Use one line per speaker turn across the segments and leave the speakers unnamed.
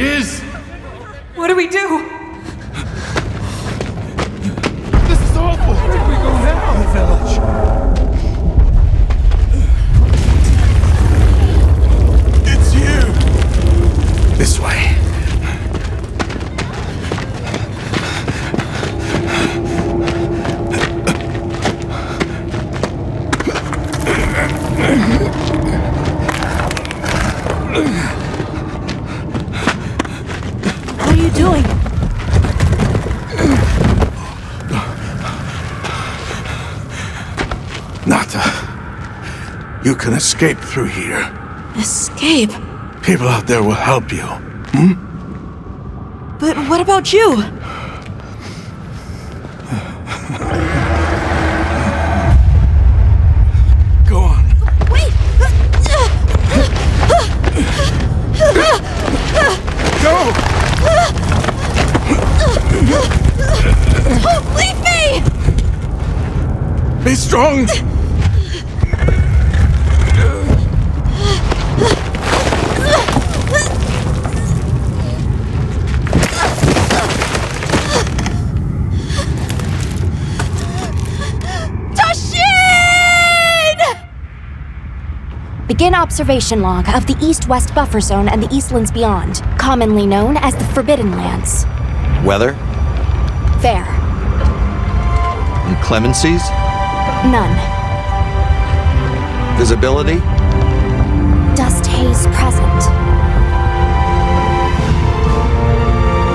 is?
What do we do?
This is awful! Where do we go now?
The village.
It's you! This way.
What are you doing?
Nata, you can escape through here.
Escape?
People out there will help you.
But what about you?
Go on.
Wait!
Go!
Don't leave me!
Be strong!
Begin observation log of the East-West buffer zone and the Eastlands beyond, commonly known as the Forbidden Lands.
Weather?
Fair.
Inclemencies?
None.
Visibility?
Dust haze present.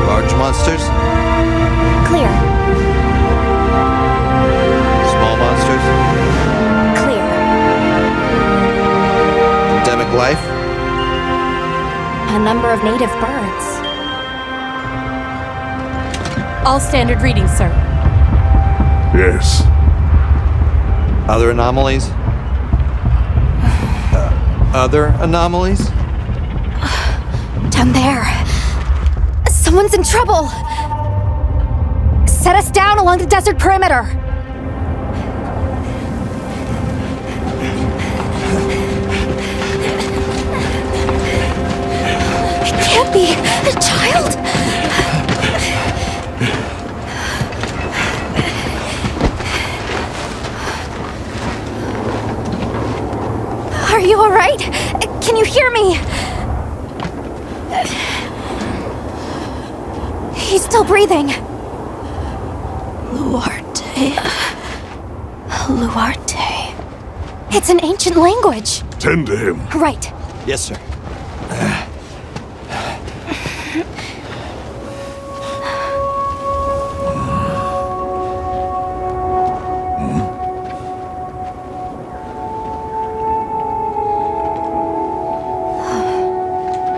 Large monsters?
Clear.
Small monsters?
Clear.
Endemic life?
A number of native birds.
All standard readings, sir.
Yes.
Other anomalies? Other anomalies?
Down there. Someone's in trouble. Set us down along the desert perimeter. It can't be a child. Are you all right? Can you hear me? He's still breathing. Luarte. Luarte. It's an ancient language.
Tend to him.
Right.
Yes, sir.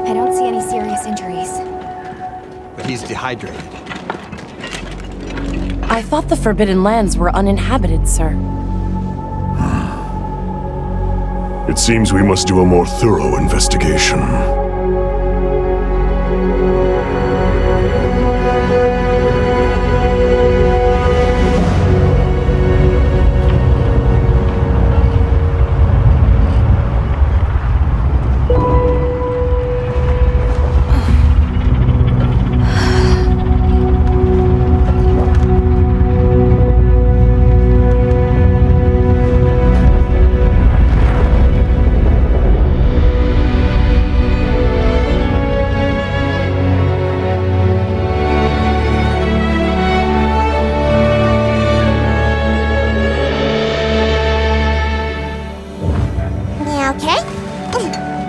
I don't see any serious injuries.
But he's dehydrated.
I thought the Forbidden Lands were uninhabited, sir.
It seems we must do a more thorough investigation.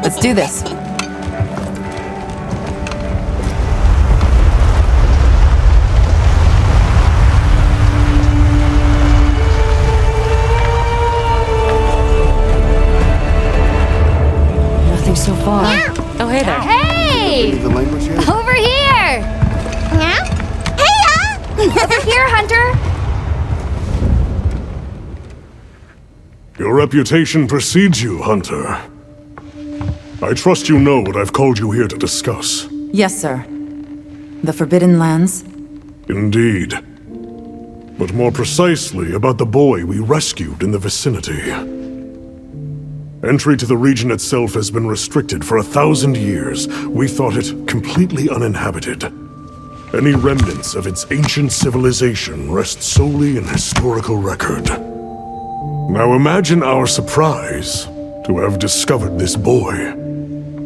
Let's do this. Nothing so far.
Yeah.
Oh, hey there.
Hey!
The language here?
Over here! Yeah? Hey,
Over here, Hunter!
Your reputation precedes you, Hunter. I trust you know what I've called you here to discuss.
Yes, sir. The Forbidden Lands?
Indeed. But more precisely about the boy we rescued in the vicinity. Entry to the region itself has been restricted for 1,000 years. We thought it completely uninhabited. Any remnants of its ancient civilization rest solely in historical record. Now imagine our surprise to have discovered this boy.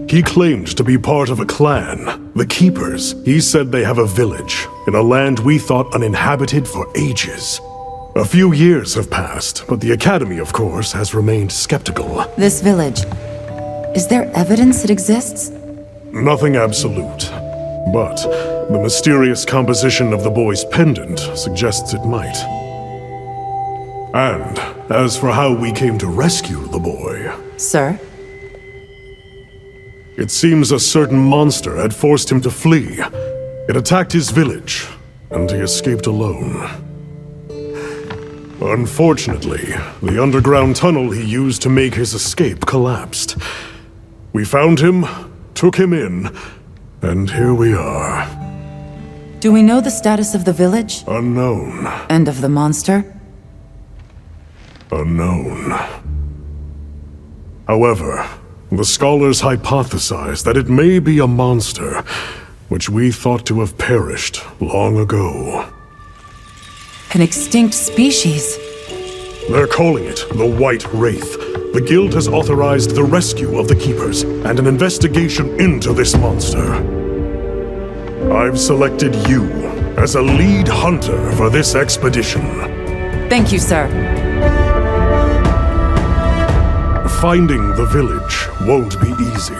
He claimed to be part of a clan, the Keepers. He said they have a village in a land we thought uninhabited for ages. A few years have passed, but the Academy, of course, has remained skeptical.
This village. Is there evidence it exists?
Nothing absolute, but the mysterious composition of the boy's pendant suggests it might. And as for how we came to rescue the boy,
Sir?
it seems a certain monster had forced him to flee. It attacked his village, and he escaped alone. Unfortunately, the underground tunnel he used to make his escape collapsed. We found him, took him in, and here we are.
Do we know the status of the village?
Unknown.
And of the monster?
Unknown. However, the scholars hypothesize that it may be a monster, which we thought to have perished long ago.
An extinct species?
They're calling it the White Wraith. The Guild has authorized the rescue of the Keepers and an investigation into this monster. I've selected you as a lead hunter for this expedition.
Thank you, sir.
Finding the village won't be easy.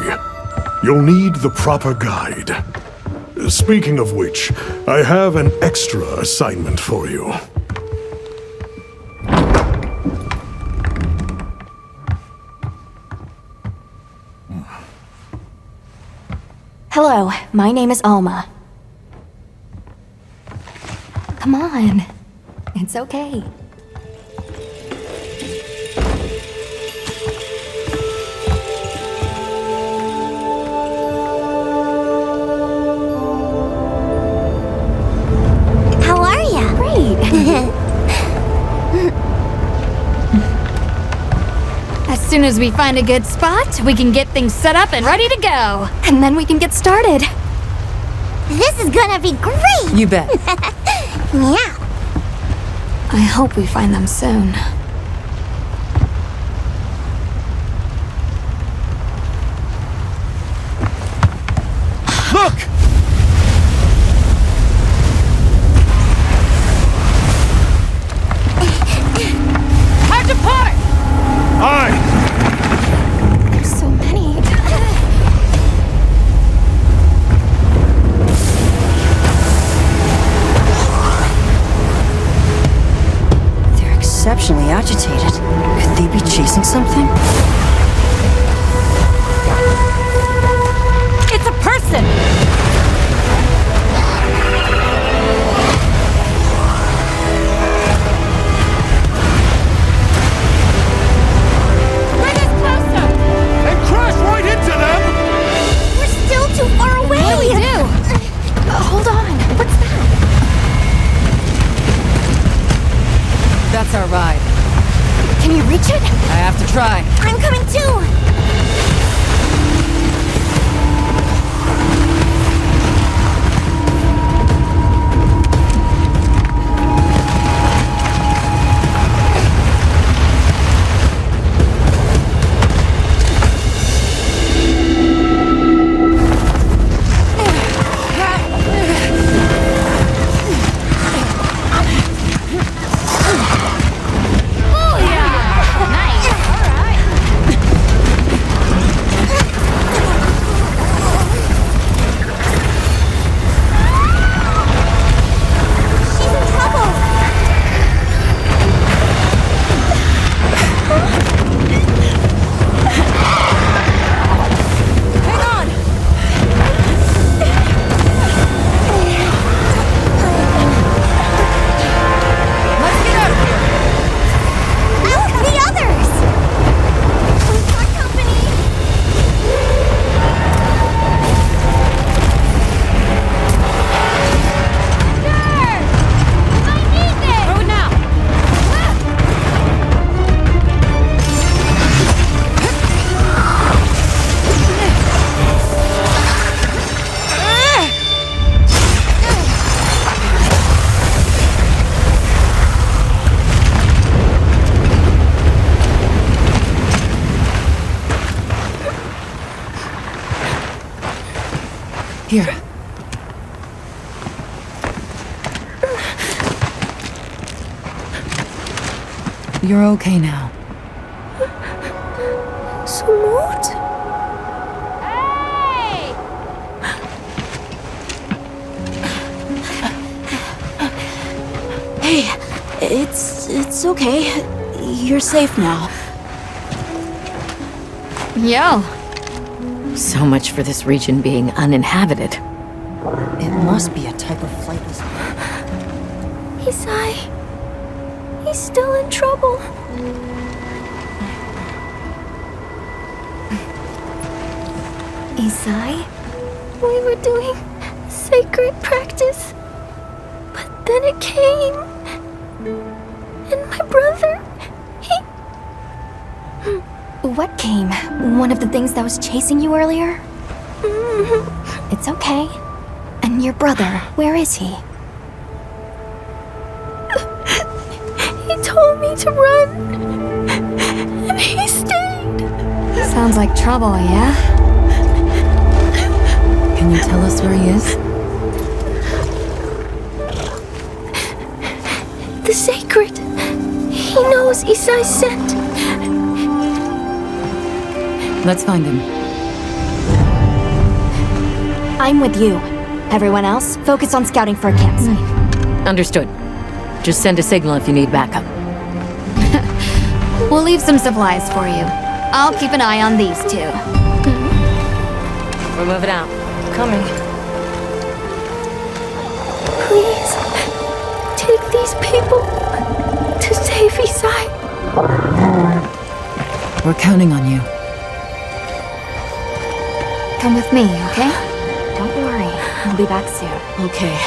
You'll need the proper guide. Speaking of which, I have an extra assignment for you.
Hello, my name is Alma. Come on. It's okay.
How are ya?
Great.
As soon as we find a good spot, we can get things set up and ready to go.
And then we can get started.
This is gonna be great!
You bet.
Yeah.
I hope we find them soon.
Look!
Hard to part!
Aye!
There's so many.
They're exceptionally agitated. Could they be chasing something?
It's a person! Bring us closer!
And crash right into them!
We're still too far away!
What do we do?
Hold on. What's that?
That's our ride.
Can you reach it?
I have to try.
I'm coming too!
Oh, yeah! Nice! Alright!
Here. You're okay now.
Smooth?
Hey!
Hey, it's okay. You're safe now.
Yo,
So much for this region being uninhabited.
It must be a type of flightless.
He's still in trouble. Isai, we were doing sacred practice, but then it came, and my brother, What came? One of the things that was chasing you earlier? It's okay. And your brother, where is he? He told me to run, and he stayed.
sounds like trouble, yeah?
Can you tell us where he is?
The sacred. He knows Isai's scent.
Let's find him.
I'm with you. Everyone else, focus on scouting for a campsite.
Understood. Just send a signal if you need backup.
We'll leave some supplies for you. I'll keep an eye on these two.
We're moving out.
Coming.
Please, take these people to save Isai.
We're counting on you.
Come with me, okay?
Don't worry, I'll be back soon.
Okay.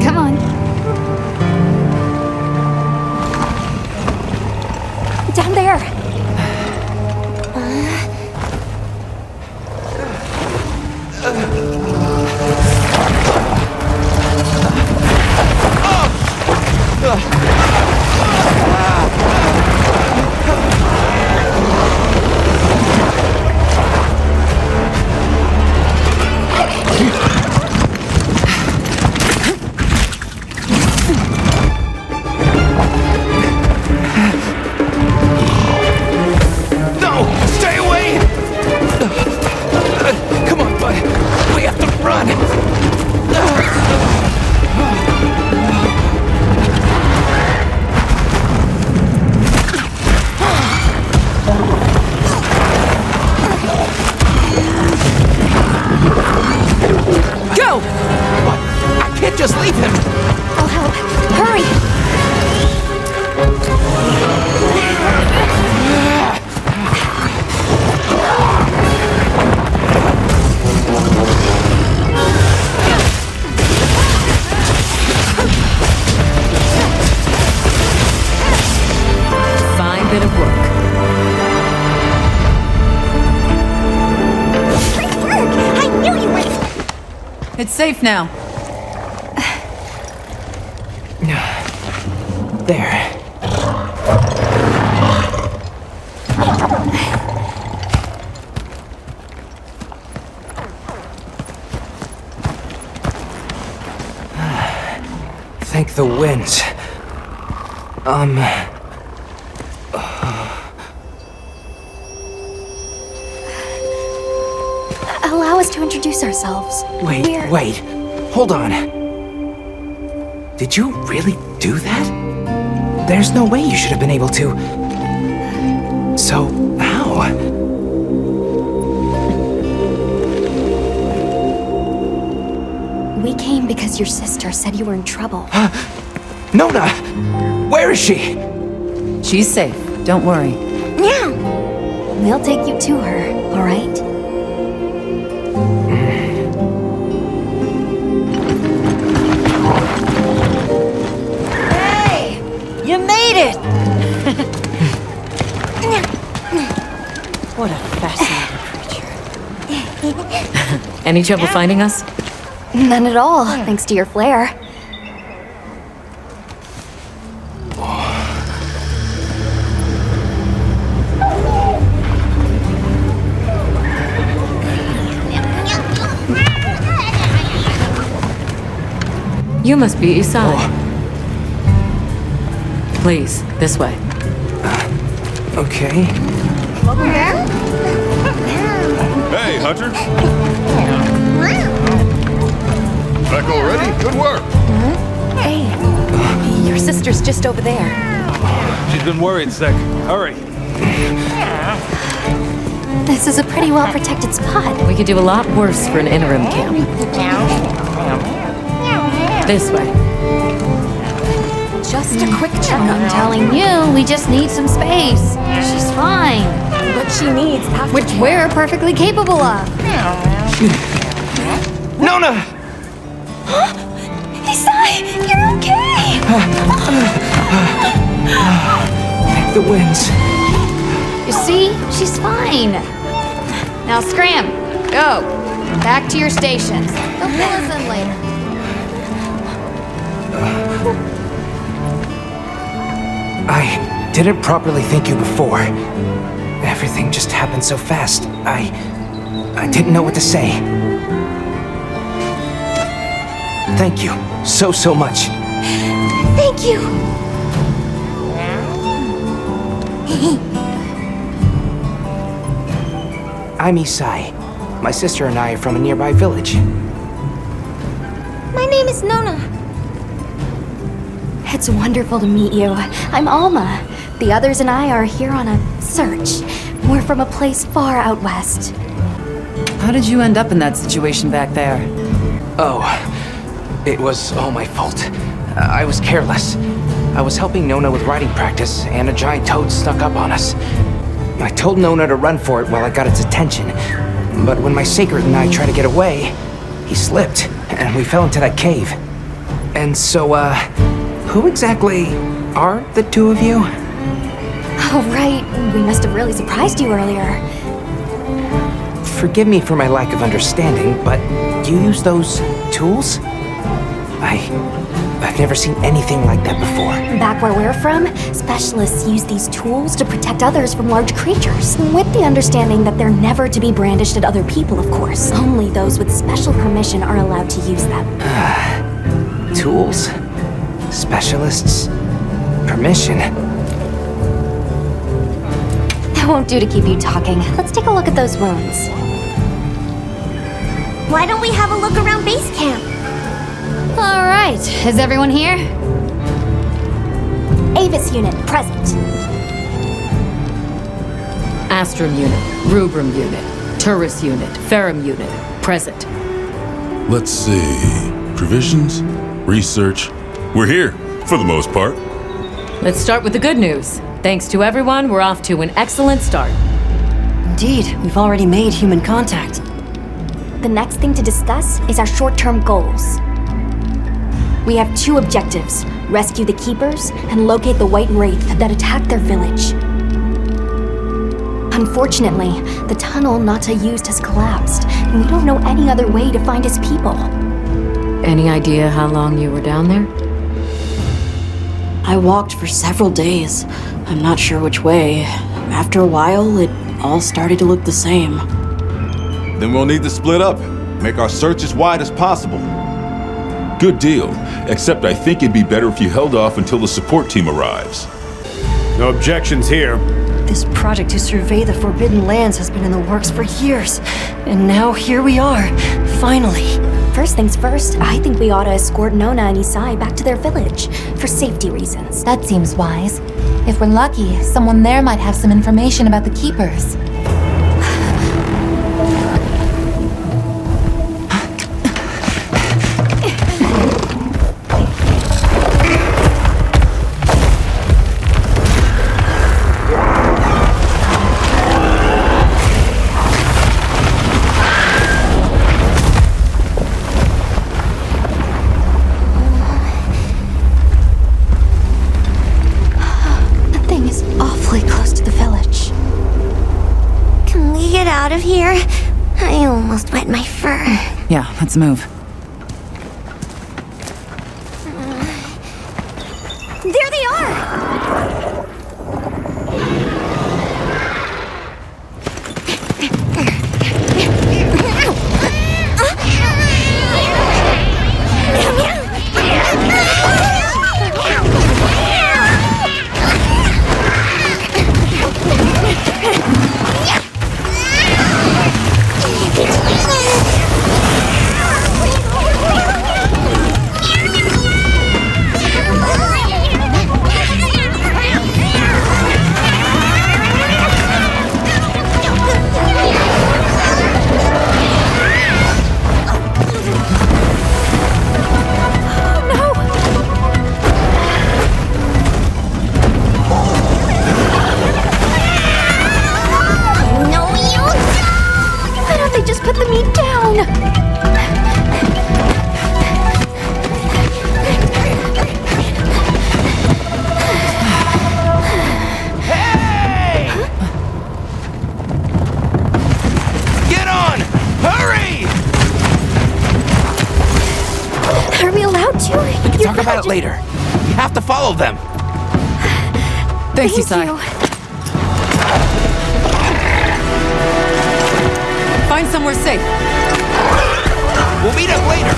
Come on.
Down there.
It's safe now.
There. Thank the winds.
Allow us to introduce ourselves.
Wait. Hold on. Did you really do that? There's no way you should have been able to. So, how?
We came because your sister said you were in trouble.
Nona! Where is she?
She's safe. Don't worry.
Yeah. We'll take you to her, all right?
Hey! You made it! What a fascinating creature.
Any trouble finding us?
None at all, thanks to your flair.
You must be Isai. Please, this way.
Okay.
Hey, Hunter. Back already? Good work.
Hey, your sister's just over there.
She's been worried sick. Hurry.
This is a pretty well-protected spot.
We could do a lot worse for an interim camp. This way.
Just a quick checkup.
I'm telling you, we just need some space. She's fine.
What she needs after
Which we're perfectly capable of.
Nona!
Isai, you're okay!
Thank the winds.
You see? She's fine. Now scram. Go. Back to your stations. They'll pull us in later.
I didn't properly thank you before. Everything just happened so fast. I didn't know what to say. Thank you so much.
Thank you!
I'm Isai. My sister and I are from a nearby village.
My name is Nona.
It's wonderful to meet you. I'm Alma. The others and I are here on a search. We're from a place far out west.
How did you end up in that situation back there?
Oh, it was all my fault. I was careless. I was helping Nona with riding practice, and a giant toad snuck up on us. I told Nona to run for it while I got its attention, but when my sacred and I tried to get away, he slipped, and we fell into that cave. And so, who exactly are the two of you?
Oh, right. We must have really surprised you earlier.
Forgive me for my lack of understanding, but do you use those tools? I've never seen anything like that before.
Back where we're from, specialists use these tools to protect others from large creatures, with the understanding that they're never to be brandished at other people, of course. Only those with special permission are allowed to use them.
Tools? Specialists? Permission?
That won't do to keep you talking. Let's take a look at those wounds.
Why don't we have a look around base camp?
All right. Is everyone here?
Avis unit, present.
Astrum unit, Rubrum unit, Turris unit, Ferrum unit, present.
Let's see. Provisions? Research? We're here, for the most part.
Let's start with the good news. Thanks to everyone, we're off to an excellent start.
Indeed, we've already made human contact.
The next thing to discuss is our short-term goals. We have two objectives: rescue the Keepers and locate the White Wraith that attacked their village. Unfortunately, the tunnel Nata used has collapsed, and we don't know any other way to find his people.
Any idea how long you were down there?
I walked for several days. I'm not sure which way. After a while, it all started to look the same.
Then we'll need to split up. Make our search as wide as possible.
Good deal. Except I think it'd be better if you held off until the support team arrives.
No objections here.
This project to survey the Forbidden Lands has been in the works for years. And now here we are, finally.
First things first, I think we ought to escort Nona and Isai back to their village, for safety reasons.
That seems wise. If we're lucky, someone there might have some information about the Keepers.
Out of here. I almost wet my fur.
Yeah, let's move.
There they are!
about it later. We have to follow them.
Thanks,
Thank
Isai.
you.
Find somewhere safe.
We'll meet up later.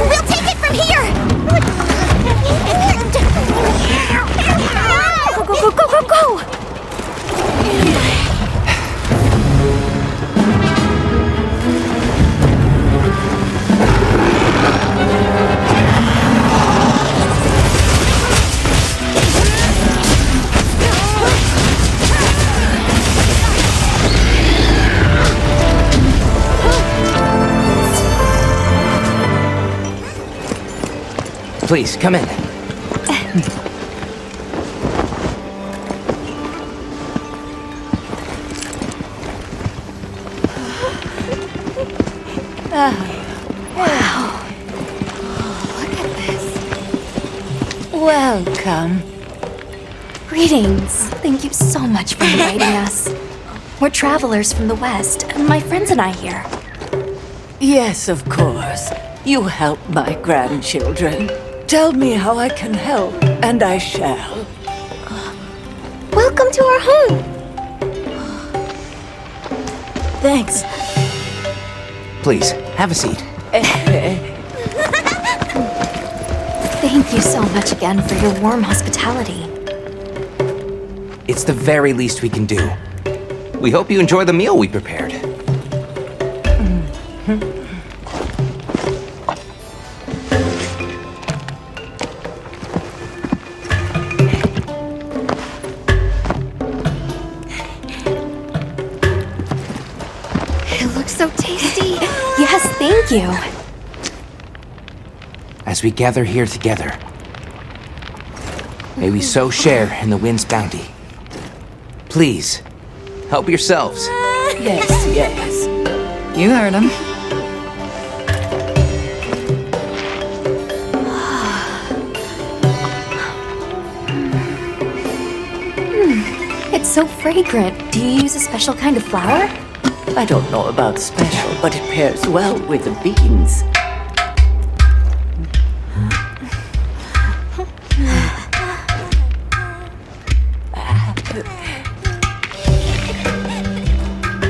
We'll take it from here! Go, go, go, go, go, go!
Please, come in.
Welcome.
Greetings. Thank you so much for inviting us. We're travelers from the West, and my friends and I here.
Yes, of course. You help my grandchildren. Tell me how I can help, and I shall.
Welcome to our home.
Thanks.
Please, have a seat.
Thank you so much again for your warm hospitality.
It's the very least we can do. We hope you enjoy the meal we prepared.
It looks so tasty. Yes, thank you.
As we gather here together, may we so share in the wind's bounty. Please, help yourselves.
Yes, yes.
You heard him.
It's so fragrant. Do you use a special kind of flour?
I don't know about special, but it pairs well with the beans.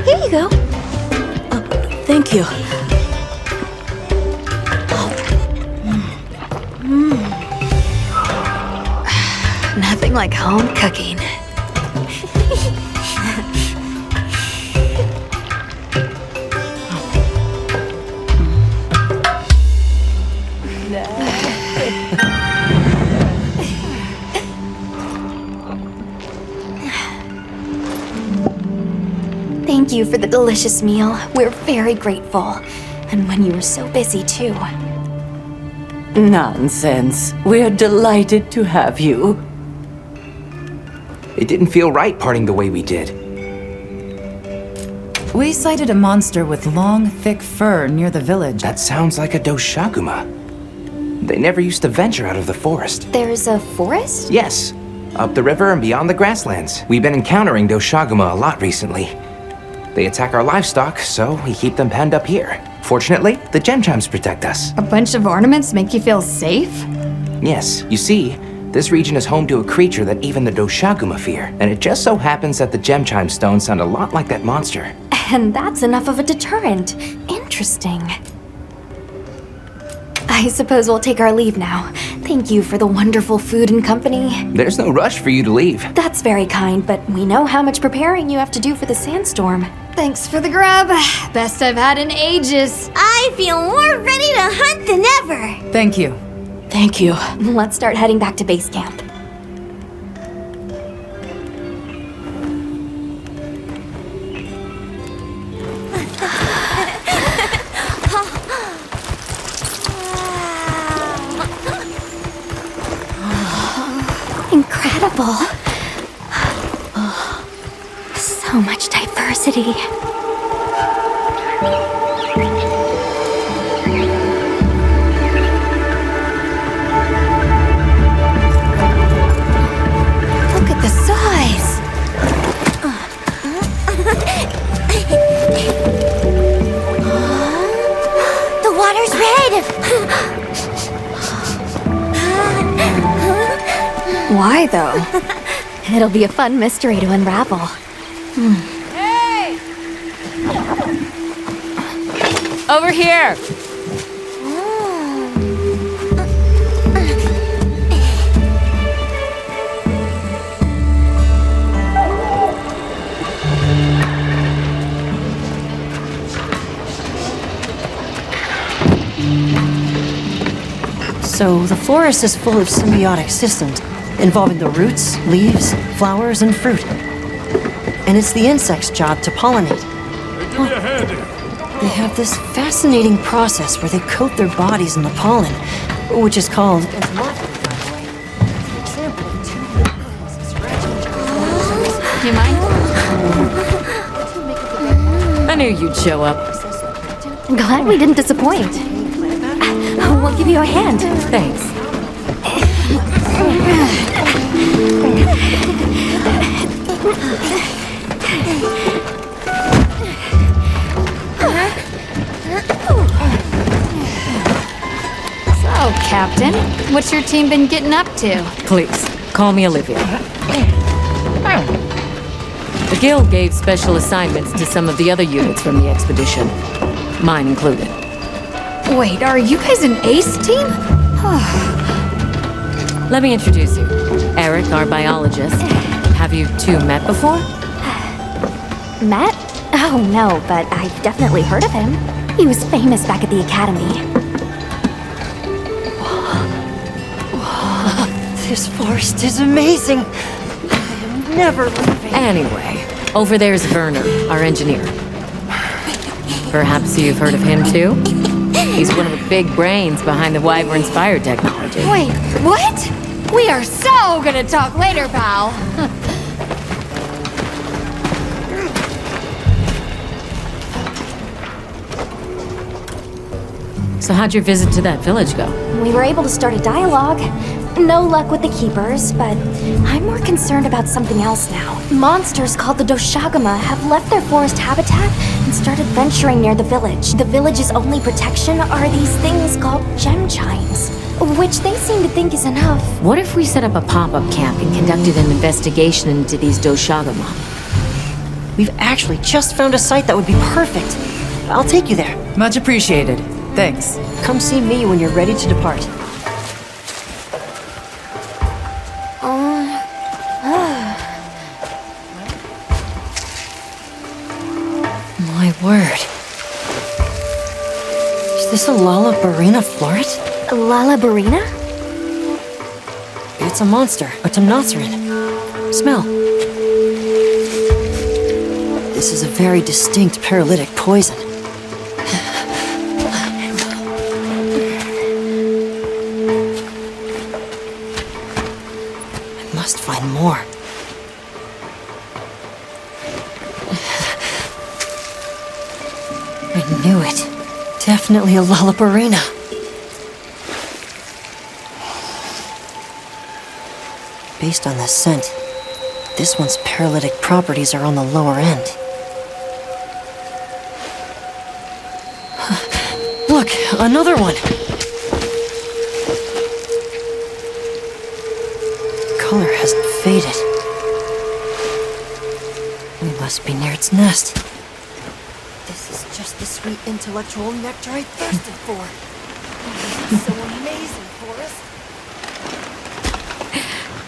Here you go.
Thank you.
Nothing like home cooking. Thank you for the delicious meal. We're very grateful. And when you were so busy, too.
Nonsense. We're delighted to have you.
It didn't feel right parting the way we did.
We sighted a monster with long, thick fur near the village.
That sounds like a Doshaguma. They never used to venture out of the forest.
There's a forest?
Yes, up the river and beyond the grasslands. We've been encountering Doshaguma a lot recently. They attack our livestock, so we keep them penned up here. Fortunately, the gem chimes protect us.
A bunch of ornaments make you feel safe?
Yes, you see, this region is home to a creature that even the Doshaguma fear, and it just so happens that the gem chime stones sound a lot like that monster.
And that's enough of a deterrent. Interesting. I suppose we'll take our leave now. Thank you for the wonderful food and company.
There's no rush for you to leave.
That's very kind, but we know how much preparing you have to do for the sandstorm.
Thanks for the grub. Best I've had in ages.
I feel more ready to hunt than ever.
Thank you.
Thank you.
Let's start heading back to base camp. incredible. So much diversity.
Look at the size!
The water's red!
Why, though? It'll be a fun mystery to unravel.
Hey! Over here!
So, the forest is full of symbiotic systems, involving the roots, leaves, flowers, and fruit. And it's the insect's job to pollinate.
Give me a hand here.
They have this fascinating process where they coat their bodies in the pollen, which is called...
You mind?
I knew you'd show up.
Glad we didn't disappoint. We'll give you a hand.
Thanks.
So, Captain, what's your team been getting up to?
Please, call me Olivia. The Guild gave special assignments to some of the other units from the expedition, mine included.
Wait, are you guys an ace team?
Let me introduce you. Eric, our biologist. Have you two met before?
Matt? Oh, no, but I've definitely heard of him. He was famous back at the academy.
This forest is amazing. I am never leaving.
Anyway, over there's Werner, our engineer. Perhaps you've heard of him too? He's one of the big brains behind the Wyvern's fire technology.
Wait, what? We are so gonna talk later, pal.
So how'd your visit to that village go?
We were able to start a dialogue. No luck with the keepers, but I'm more concerned about something else now. Monsters called the Doshagama have left their forest habitat and started venturing near the village. The village's only protection are these things called gem chimes, which they seem to think is enough.
What if we set up a pop-up camp and conducted an investigation into these Doshagama?
We've actually just found a site that would be perfect. I'll take you there.
Much appreciated. Thanks.
Come see me when you're ready to depart. My word. Is this a Lalabarina floret?
A Lalabarina?
It's a monster, a Temnoceran. Smell. This is a very distinct paralytic poison. I must find more. I knew it. Definitely a Lalabarina. Based on the scent, this one's paralytic properties are on the lower end. Look, another one! Color hasn't faded. We must be near its nest. This is just the sweet intellectual nectar I thirsted for. This is so amazing, Forrest.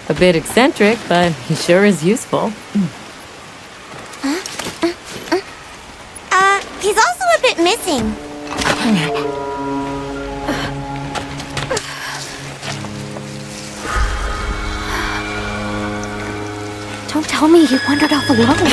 A bit eccentric, but he sure is useful.
He's also a bit missing.
Don't tell me he wandered off alone.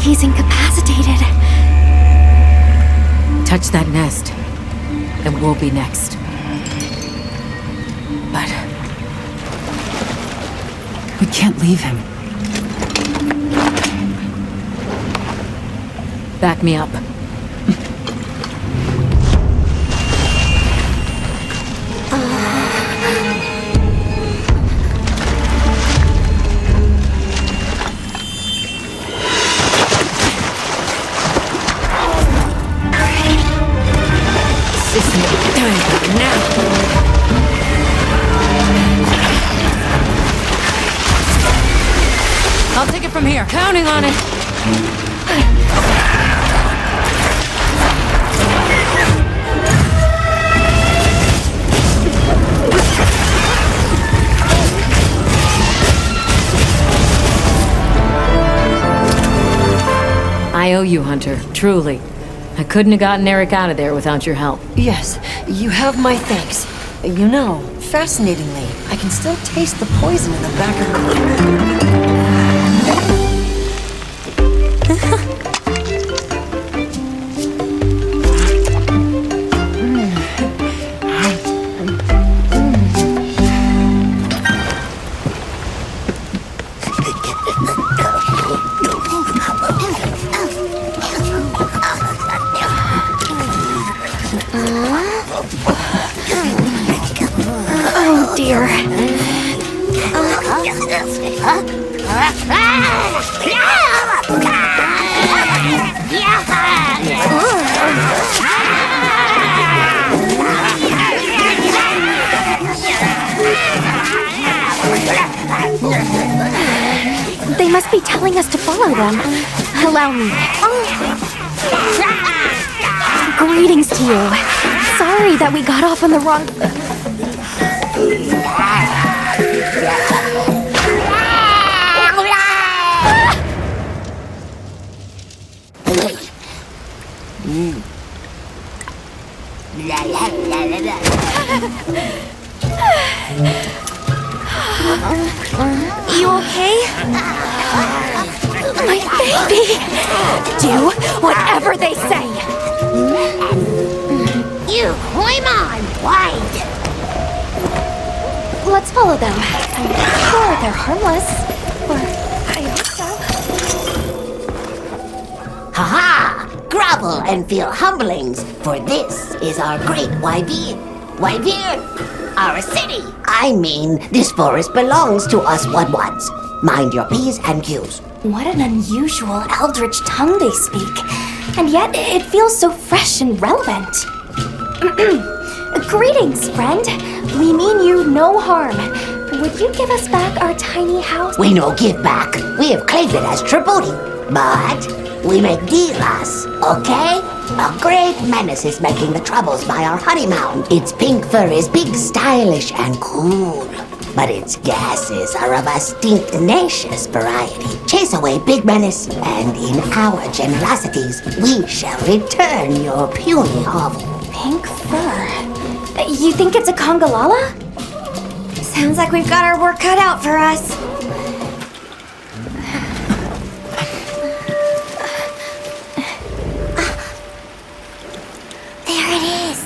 he's incapacitated.
Touch that nest, and we'll be next. But we can't leave him. Back me up. I'll take it from here. Counting on it. I owe you, Hunter. Truly. I couldn't have gotten Eric out of there without your help.
Yes, you have my thanks. You know, fascinatingly, I can still taste the poison in the back of the...
Oh dear. They must be telling us to follow them. Allow me. Greetings to you. Sorry that we got off on the wrong... You okay? My baby! Do whatever they say!
You on wide.
Let's follow them. I'm sure they're harmless. Or I hope so.
Ha-ha! Grovel and feel humblings, for this is our great Wyvern. Wyvern! Our city! I mean, this forest belongs to us Wudwuds. Mind your P's and Q's.
What an unusual eldritch tongue they speak. And yet, it feels so fresh and relevant. Greetings, friend. We mean you no harm. Would you give us back our tiny house?
We no give back. We have claimed it as tribute. But we make deals, okay? A great menace is making the troubles by our honey mound. Its pink fur is big, stylish, and cool. But its gases are of a stinknacious variety. Chase away big menace, and in our generosities, we shall return your puny hovel.
Pink fur? You think it's a Congalala?
Sounds like we've got our work cut out for us.
There it is.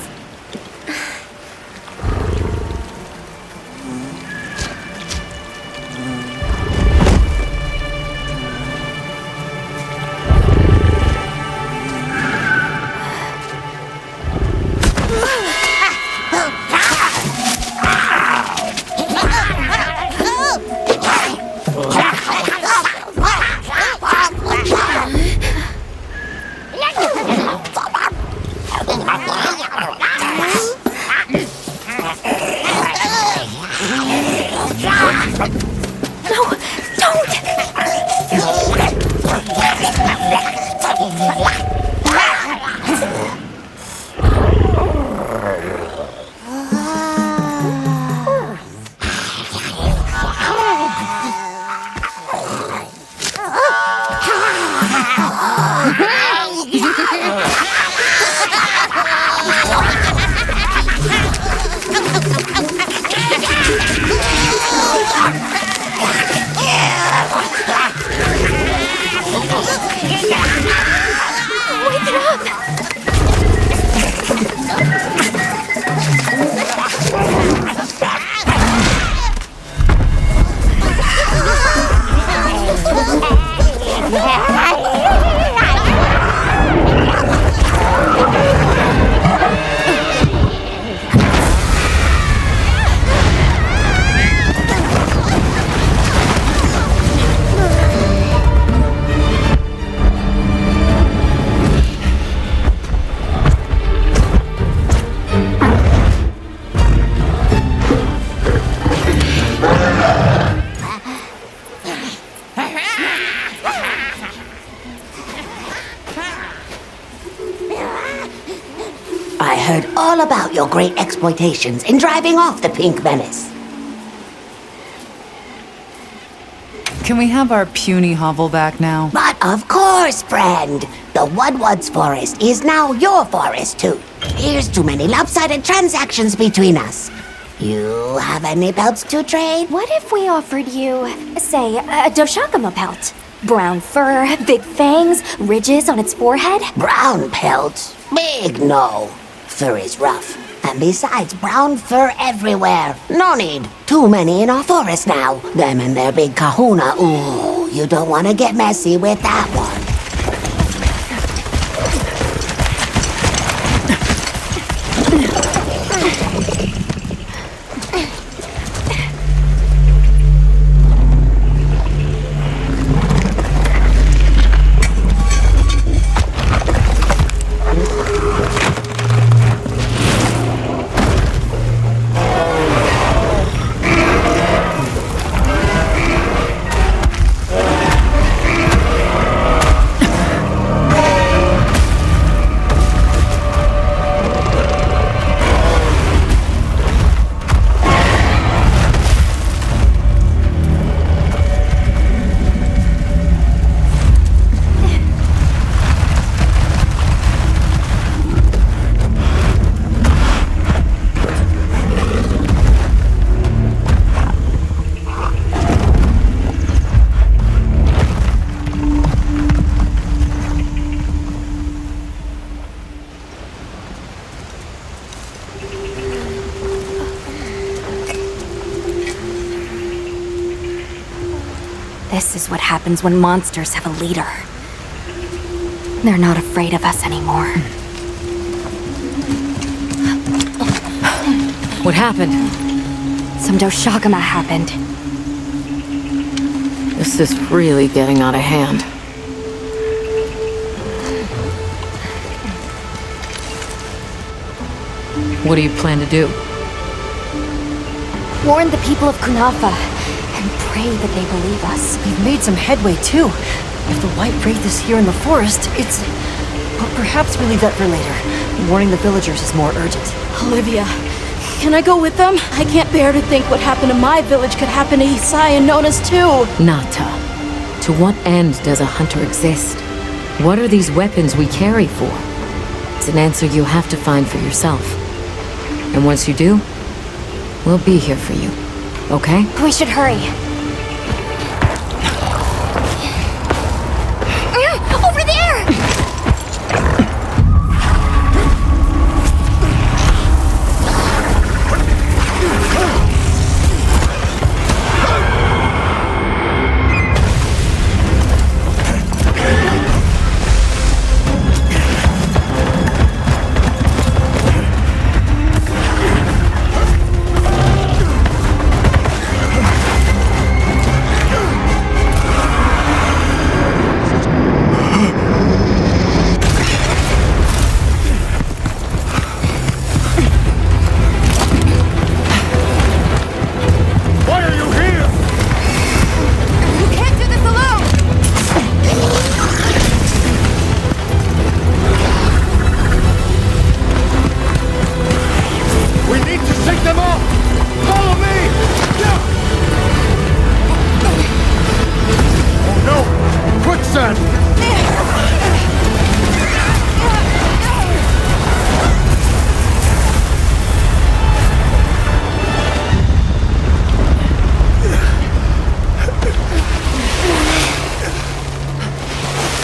your great exploitations in driving off the pink menace.
Can we have our puny hovel back now?
But of course, friend. The Woodwoods forest is now your forest, too. Here's too many lopsided transactions between us. You have any pelts to trade?
What if we offered you, say, a Doshakama pelt? Brown fur, big fangs, ridges on its forehead?
Brown pelts? Big no. Fur is rough. And besides, brown fur everywhere. No need. Too many in our forest now. Them and their big kahuna. Ooh, you don't want to get messy with that one.
This is what happens when monsters have a leader. They're not afraid of us anymore.
What happened?
Some Doshakama happened.
This is really getting out of hand. What do you plan to do?
Warn the people of Kunafa and pray that they believe us.
We've made some headway, too. If the White Wraith is here in the forest, it's... But perhaps we leave that for later. Warning the villagers is more urgent.
Olivia, can I go with them? I can't bear to think what happened to my village could happen to Isai and Nona's too.
Nata, to what end does a hunter exist? What are these weapons we carry for? It's an answer you have to find for yourself. And once you do, we'll be here for you, okay?
We should hurry. Over there!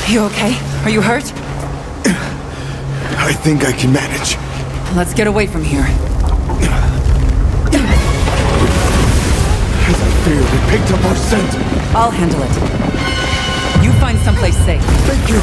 You okay? Are you hurt?
I think I can manage.
Let's get away from here.
As I feared, it picked up our scent.
I'll handle it. You find someplace safe.
Thank you.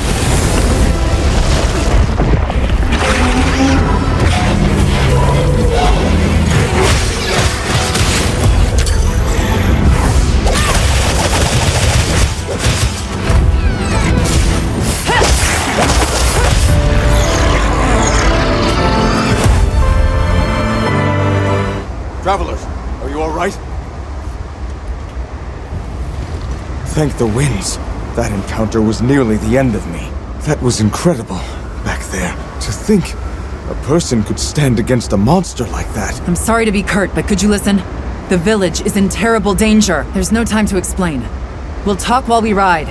Travelers, are you all right? Thank the winds. That encounter was nearly the end of me. That was incredible, back there. To think A person could stand against a monster like that.
I'm sorry to be curt, but could you listen? The village is in terrible danger. There's no time to explain. We'll talk while we ride.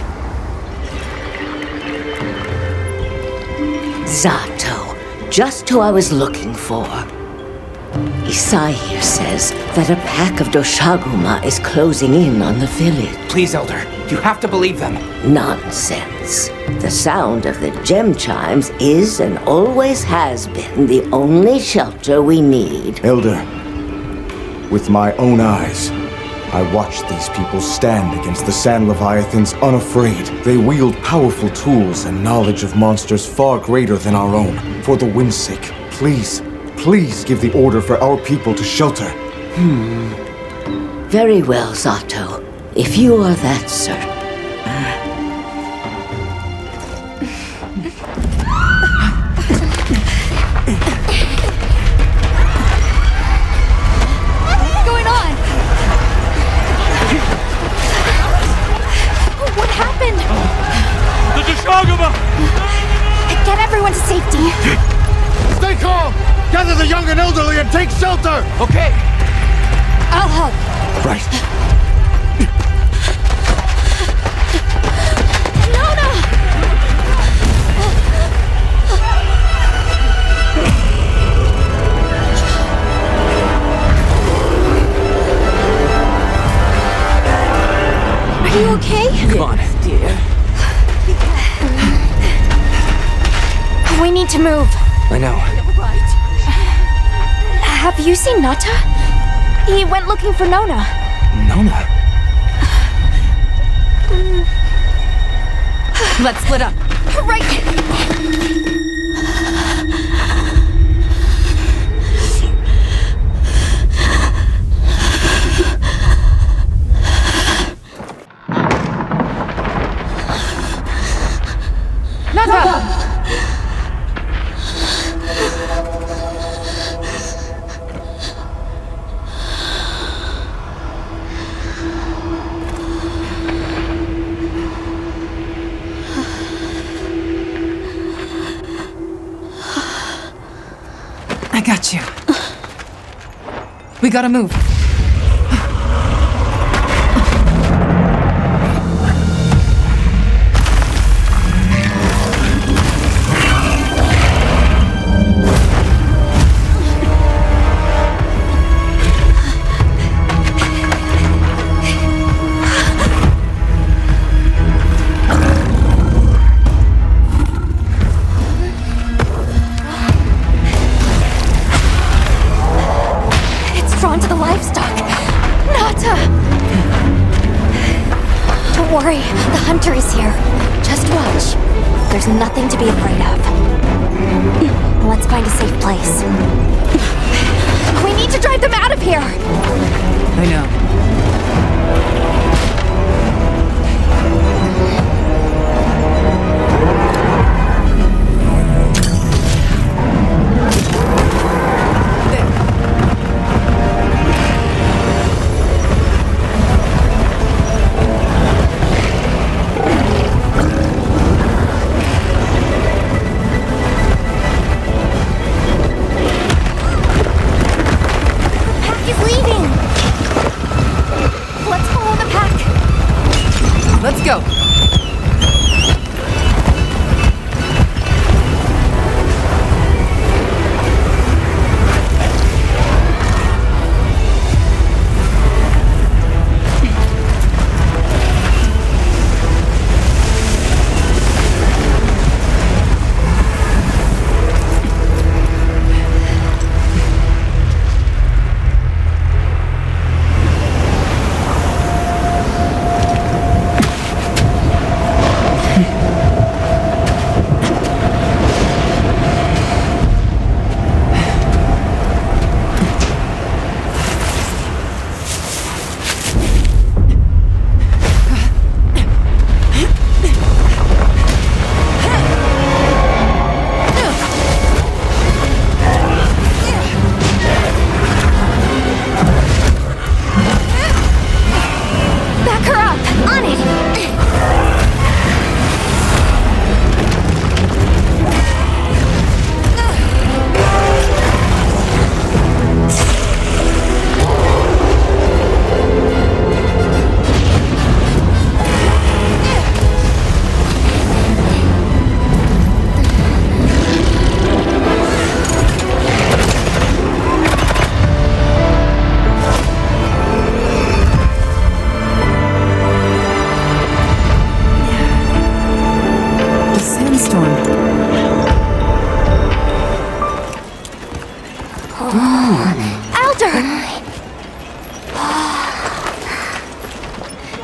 Zato, just who I was looking for. Isai here says that a pack of Doshaguma is closing in on the village.
Please, Elder, you have to believe them.
Nonsense. The sound of the gem chimes is and always has been the only shelter we need.
Elder, with my own eyes, I watched these people stand against the Sand Leviathans unafraid. They wield powerful tools and knowledge of monsters far greater than our own. For the wind's sake, please, please give the order for our people to shelter.
Very well, Zato. If you are that certain.
What's going on? What happened?
The Dishagama!
Get everyone to safety.
Stay calm! Gather the young and elderly and take shelter!
Okay.
I'll help.
Right.
Nana! Are you okay?
Come on.
Dear.
We need to move.
I know.
Have you seen Nata? He went looking for Nona.
Nona?
Let's split up.
Right!
Nata! I got you. We gotta move.
Drawn to the livestock. Nata! Don't worry, the hunter is here. Just watch. There's nothing to be afraid of. Let's find a safe place. We need to drive them out of here!
I know. Let's go.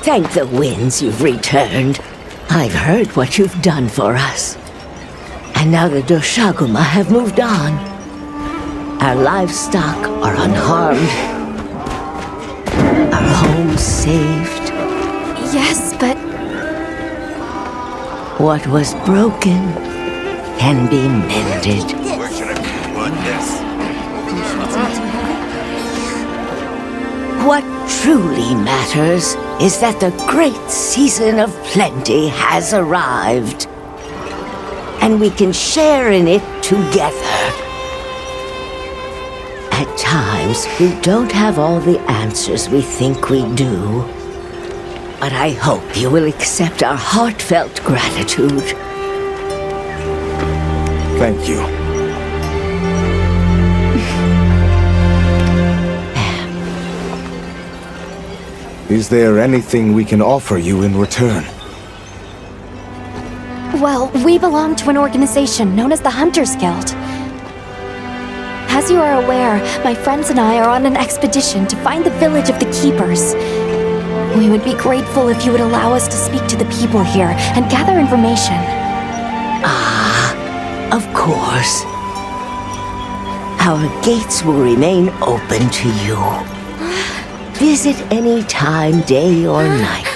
Thank the winds you've returned. I've heard what you've done for us. And now the Doshaguma have moved on. Our livestock are unharmed. Our homes saved.
Yes, but...
What was broken can be mended. What truly matters is that the great season of plenty has arrived. And we can share in it together. At times, we don't have all the answers we think we do. But I hope you will accept our heartfelt gratitude.
Thank you. Is there anything we can offer you in return?
Well, we belong to an organization known as the Hunters Guild. As you are aware, my friends and I are on an expedition to find the village of the Keepers. We would be grateful if you would allow us to speak to the people here and gather information.
Of course. Our gates will remain open to you. Visit any time, day or night.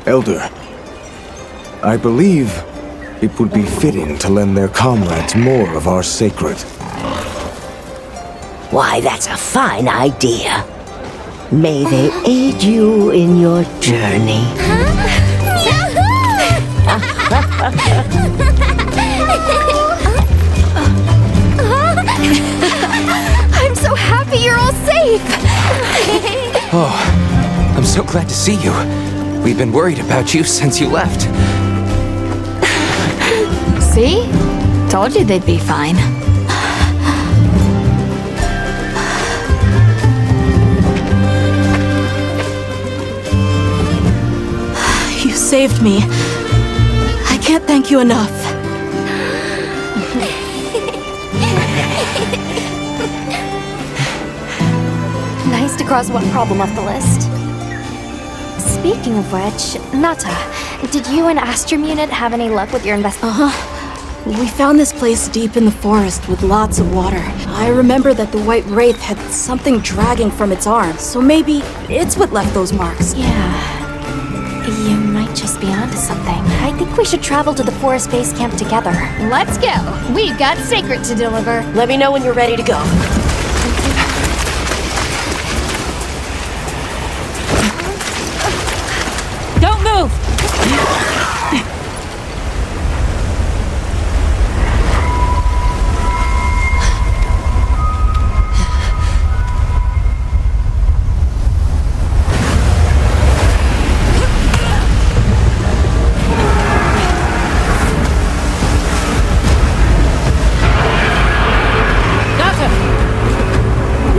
Elder, I believe it would be fitting to lend their comrades more of our sacred.
Why, that's a fine idea. May they aid you in your journey.
I'm so happy you're all safe!
Oh, I'm so glad to see you. We've been worried about you since you left.
See? Told you they'd be fine.
You saved me. I can't thank you enough.
Nice to cross one problem off the list. Speaking of which, Nata, did you and Astrum Unit have any luck with your
Uh-huh. We found this place deep in the forest with lots of water. I remember that the White Wraith had something dragging from its arm, so maybe it's what left those marks.
Yeah. You might just be onto something. I think we should travel to the forest base camp together.
Let's go. We've got Sacred to deliver.
Let me know when you're ready to go.
Don't move!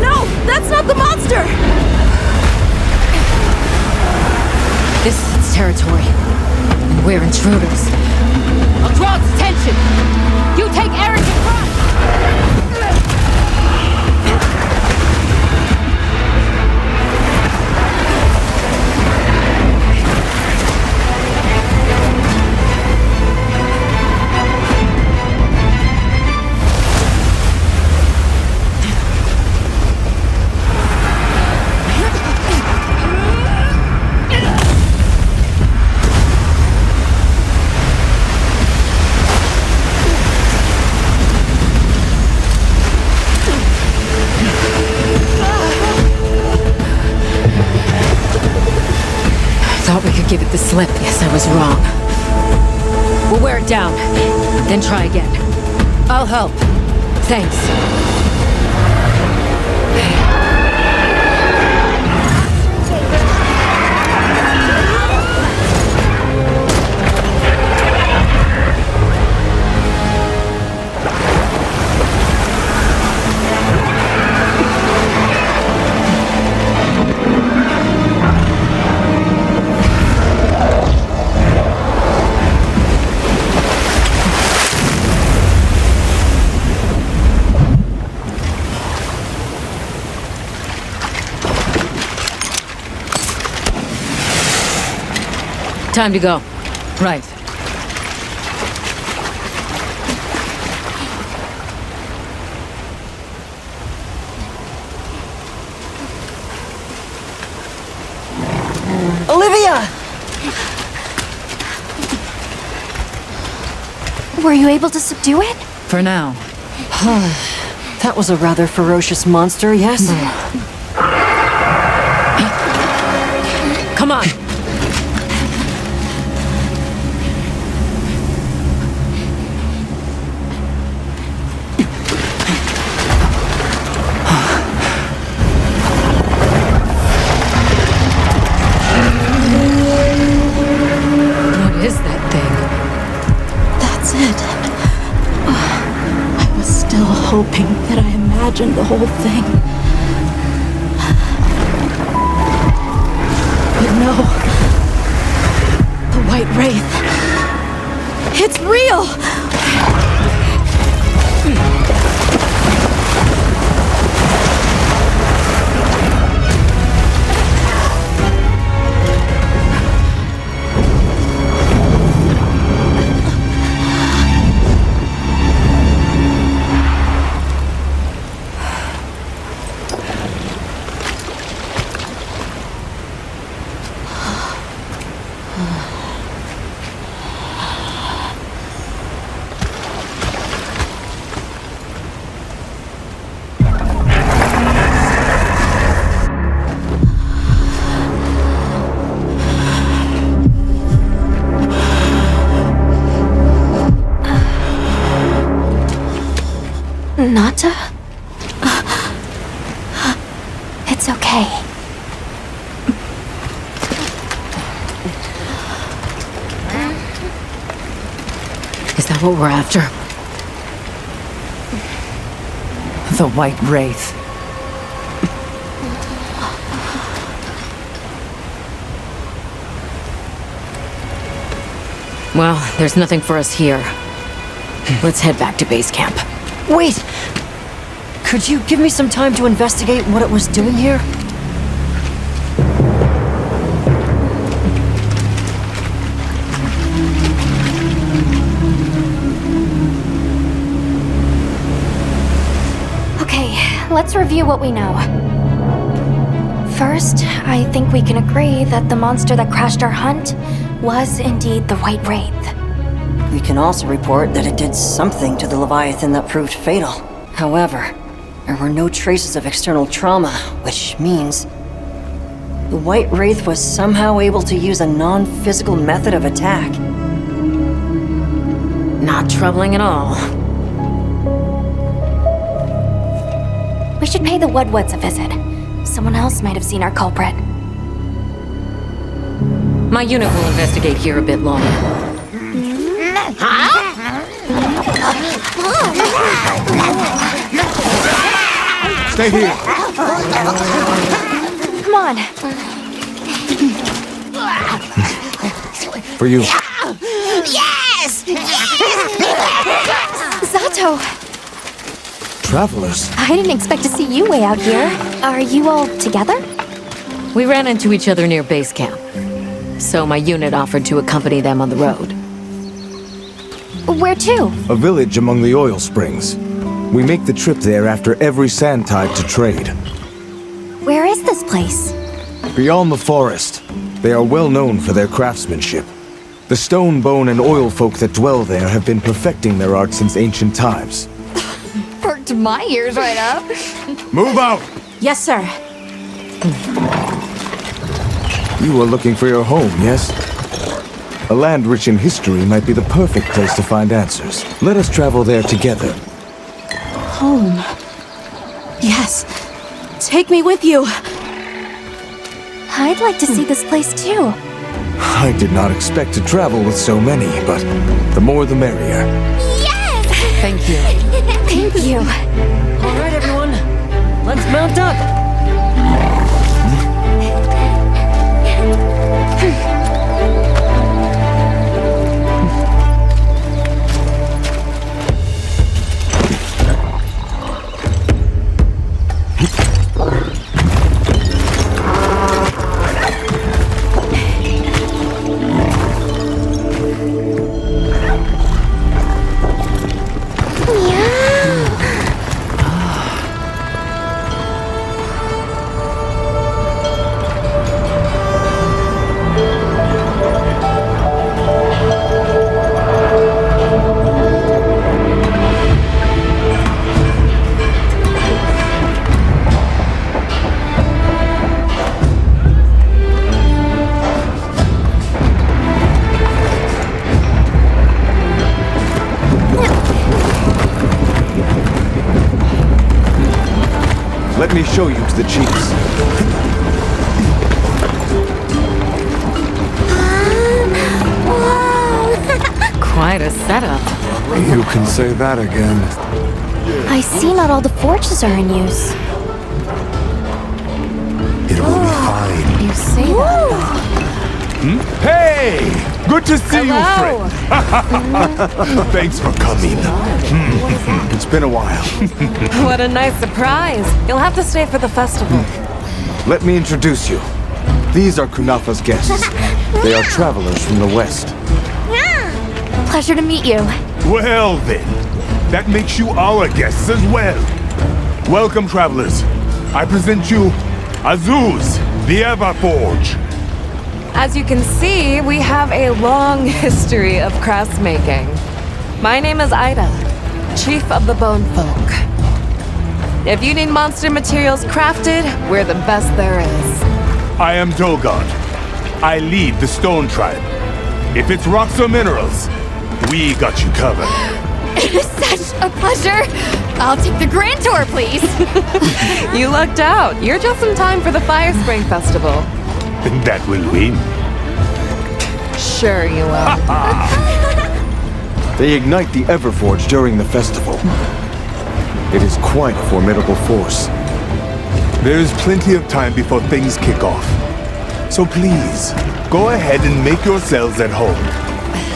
No! That's not the monster!
This is its territory, and we're intruders.
I'll draw its attention! You take Eric in front!
Thought we could give it the slip. Yes, I was wrong. We'll wear it down, then try again. I'll help. Thanks. Time to go.
Right.
Olivia!
Were you able to subdue it?
For now.
That was a rather ferocious monster, yes?
Come on! What is that thing?
That's it. I was still hoping that I imagined the whole thing. But no. The White Wraith. It's real!
Nata? It's okay.
Is that what we're after?
The White Wraith.
Well, there's nothing for us here. Let's head back to base camp.
Wait! Could you give me some time to investigate what it was doing here?
Okay, let's review what we know. First, I think we can agree that the monster that crashed our hunt was indeed the White Wraith.
We can also report that it did something to the Leviathan that proved fatal. However, there were no traces of external trauma, which means the White Wraith was somehow able to use a non-physical method of attack.
Not troubling at all.
We should pay the Woodwoods a visit. Someone else might have seen our culprit.
My unit will investigate here a bit longer.
Stay here.
Come on.
For you.
Yes!
Zato!
Travelers.
I didn't expect to see you way out here. Are you all together?
We ran into each other near base camp, so my unit offered to accompany them on the road.
Where to?
A village among the oil springs. We make the trip there after every sand tide to trade.
Where is this place?
Beyond the forest, they are well known for their craftsmanship. The stone, bone, and oil folk that dwell there have been perfecting their art since ancient times.
Perked my ears right up.
Move out!
Yes, sir.
You are looking for your home, yes? A land rich in history might be the perfect place to find answers. Let us travel there together.
Home. Yes. Take me with you.
I'd like to see this place too.
I did not expect to travel with so many, but the more the merrier.
Yes!
Thank you.
Thank you.
All right, everyone. Let's mount up.
show you to the chiefs.
Quite a setup.
You can say that again.
I see not all the forges are in use.
It will be fine.
You say that.
Hey! Good to see you, friend. Thanks for coming.
It's been a while.
What a nice surprise. You'll have to stay for the festival.
Let me introduce you. These are Kunafa's guests. They are travelers from the west.
Pleasure to meet you.
Well then, that makes you our guests as well. Welcome, travelers. I present you Azuz, the Everforge.
As you can see, we have a long history of crafts making. My name is Ida, Chief of the Bone Folk. If you need monster materials crafted, we're the best there is.
I am Dolgod. I lead the Stone Tribe. If it's rocks or minerals, we got you covered.
It is such a pleasure. I'll take the grand tour, please.
You lucked out. You're just in time for the Fire Spring Festival.
That will win.
Sure you will.
They ignite the Everforge during the festival. It is quite a formidable force.
There is plenty of time before things kick off. So please, go ahead and make yourselves at home.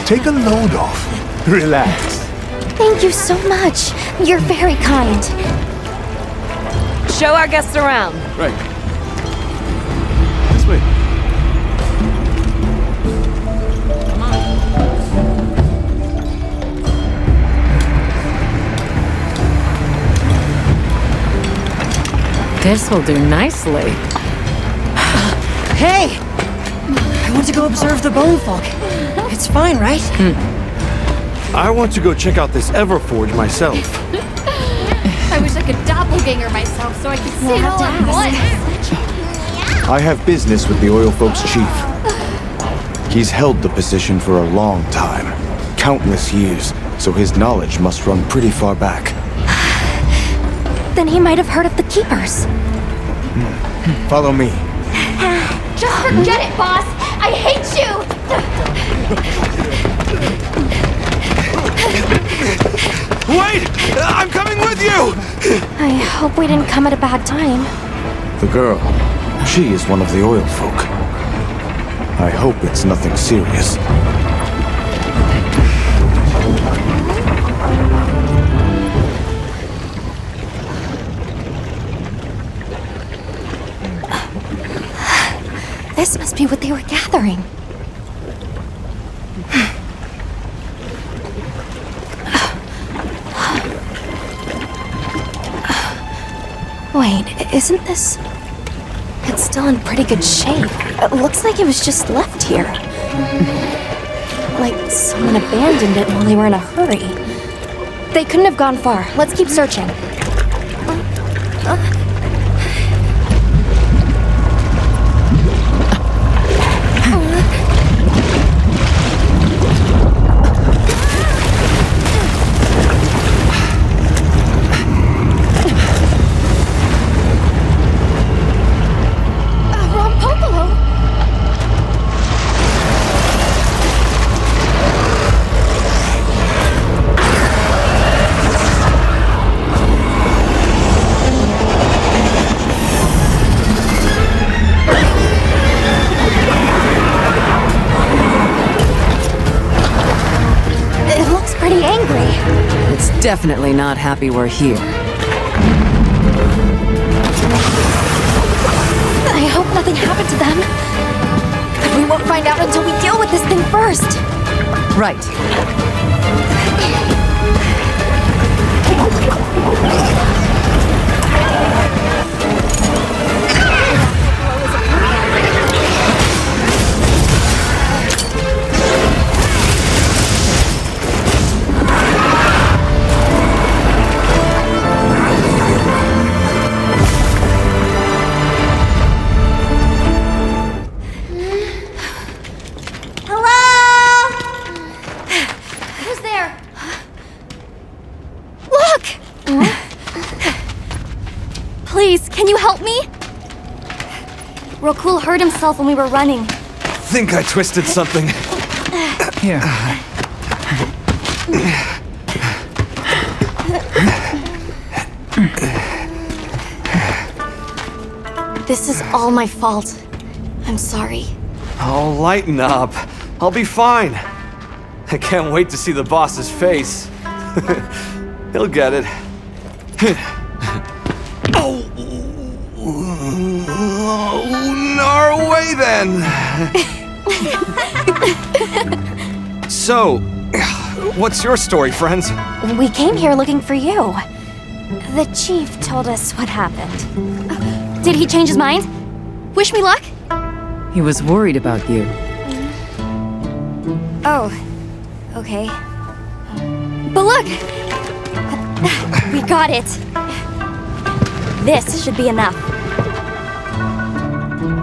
Take a load off. Relax.
Thank you so much. You're very kind.
Show our guests around.
Right. This way.
This'll do nicely.
Hey! I want to go observe the bone folk. It's fine, right?
I want to go check out this Everforge myself.
I wish I could doppelganger myself so I could see it all at once.
I have business with the Oil Folks chief. He's held the position for a long time. Countless years, so his knowledge must run pretty far back.
Then he might have heard of the Keepers.
Follow me.
Just forget it, boss. I hate you.
Wait! I'm coming with you!
I hope we didn't come at a bad time.
The girl, she is one of the Oil Folk. I hope it's nothing serious.
This must be what they were gathering. Wait, isn't this... It's still in pretty good shape. It looks like it was just left here. Like someone abandoned it while they were in a hurry. They couldn't have gone far. Let's keep searching.
Definitely not happy we're here.
I hope nothing happened to them. But we won't find out until we deal with this thing first.
Right.
Rokul hurt himself when we were running.
Think I twisted something.
Here.
This is all my fault. I'm sorry.
Oh, lighten up. I'll be fine. I can't wait to see the boss's face. He'll get it. Our way then. So, what's your story, friends?
We came here looking for you. The chief told us what happened. Did he change his mind? Wish me luck?
He was worried about you.
Oh, okay. But look! We got it. This should be enough.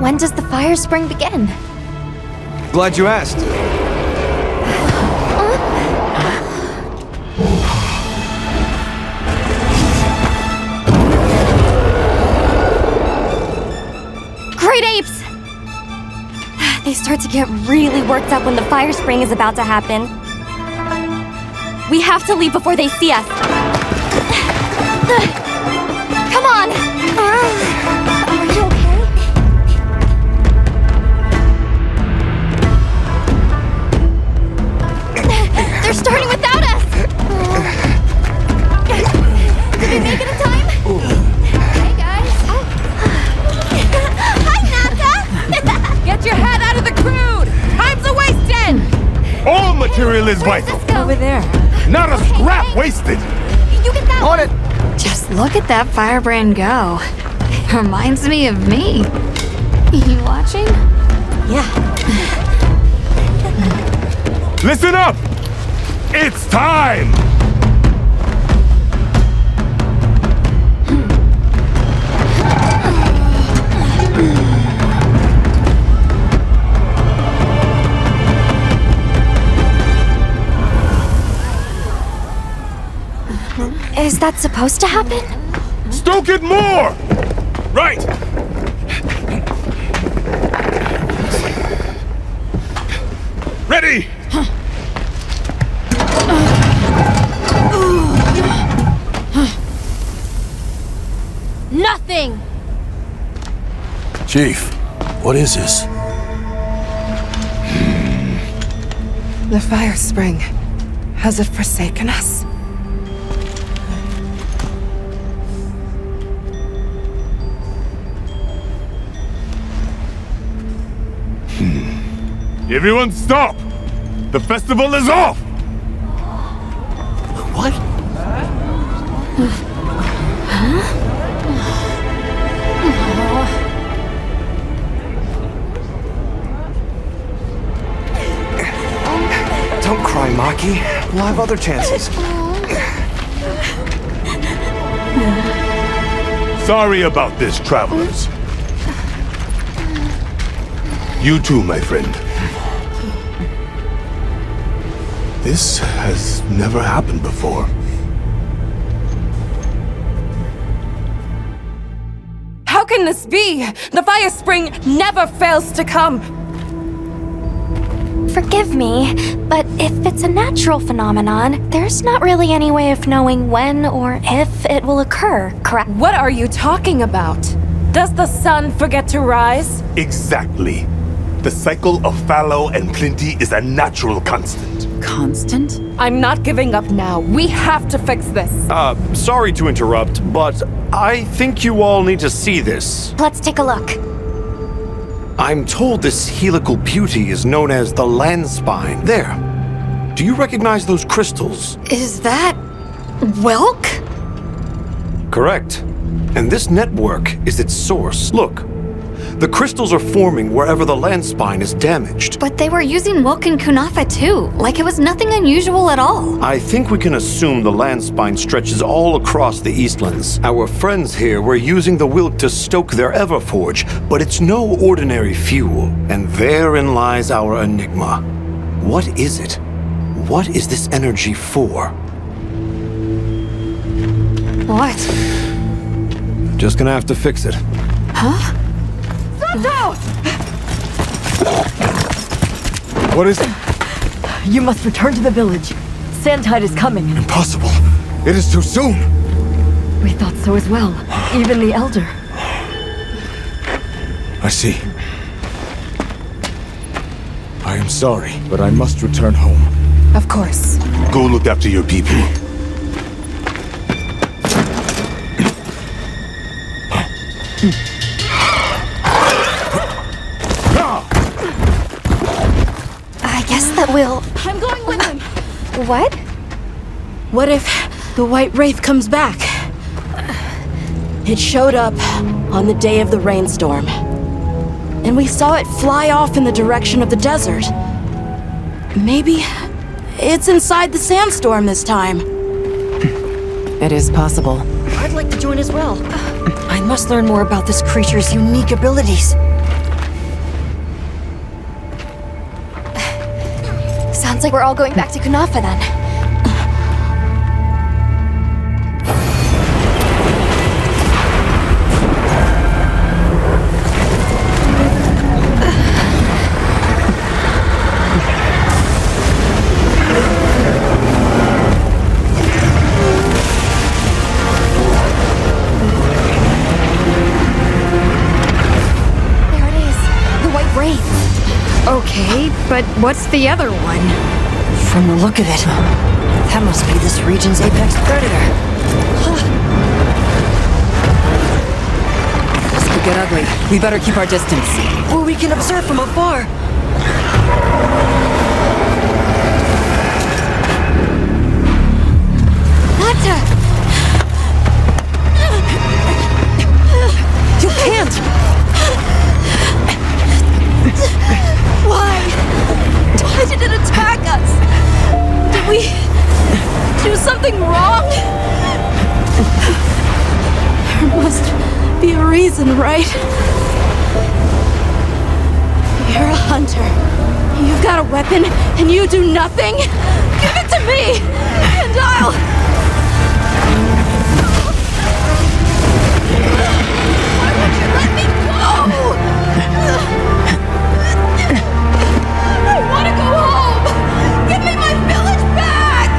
When does the fire spring begin?
Glad you asked.
Great apes! They start to get really worked up when the fire spring is about to happen. We have to leave before they see us. Come on! Are you okay? They're starting without us! Did we make it in time? Hey, guys. Hi, Nata!
Get your head out of the crude! Time's a wasted!
All material is vital.
Over there.
Not a scrap wasted.
You get that
On it!
Just look at that firebrand go. Reminds me of me. You watching?
Yeah.
Listen up! It's time!
Is that supposed to happen?
Stoke it more! Right! Ready!
Nothing!
Chief, what is this?
The fire spring. Has it forsaken us?
Everyone stop! The festival is off!
What?
Don't cry, Maki. We'll have other chances.
Sorry about this, travelers. You too, my friend. This has never happened before.
How can this be? The fire spring never fails to come.
Forgive me, but if it's a natural phenomenon, there's not really any way of knowing when or if it will occur, correct?
What are you talking about? Does the sun forget to rise?
Exactly. The cycle of fallow and plenty is a natural constant.
Constant?
I'm not giving up now. We have to fix this.
Sorry to interrupt, but I think you all need to see this.
Let's take a look.
I'm told this helical beauty is known as the land spine. There. Do you recognize those crystals?
Is that... Welk?
Correct. And this network is its source. Look. The crystals are forming wherever the land spine is damaged.
But they were using Welk and Kunafa too, like it was nothing unusual at all.
I think we can assume the land spine stretches all across the Eastlands. Our friends here were using the Wilk to stoke their Everforge, but it's no ordinary fuel. And therein lies our enigma. What is it? What is this energy for?
What?
Just gonna have to fix it.
Huh?
No!
What is it?
You must return to the village. Sandtide is coming.
Impossible. It is too soon.
We thought so as well. Even the Elder.
I see. I am sorry, but I must return home.
Of course.
Go look after your people.
I guess that we'll...
I'm going with him.
What? What if the White Wraith comes back? It showed up on the day of the rainstorm. And we saw it fly off in the direction of the desert. Maybe it's inside the sandstorm this time.
It is possible.
I'd like to join as well. I must learn more about this creature's unique abilities.
Sounds like we're all going back to Kunafa then.
Okay, but what's the other one?
From the look of it, that must be this region's apex predator.
This could get ugly. We better keep our distance.
Or we can observe from afar.
Nata!
You can't!
Why? Why did it attack us? Did we do something wrong?
There must be a reason, right? You're a hunter. You've got a weapon, and you do nothing? Give it to me, and I'll... Why won't you let me go? I want to go home! Give me my village back!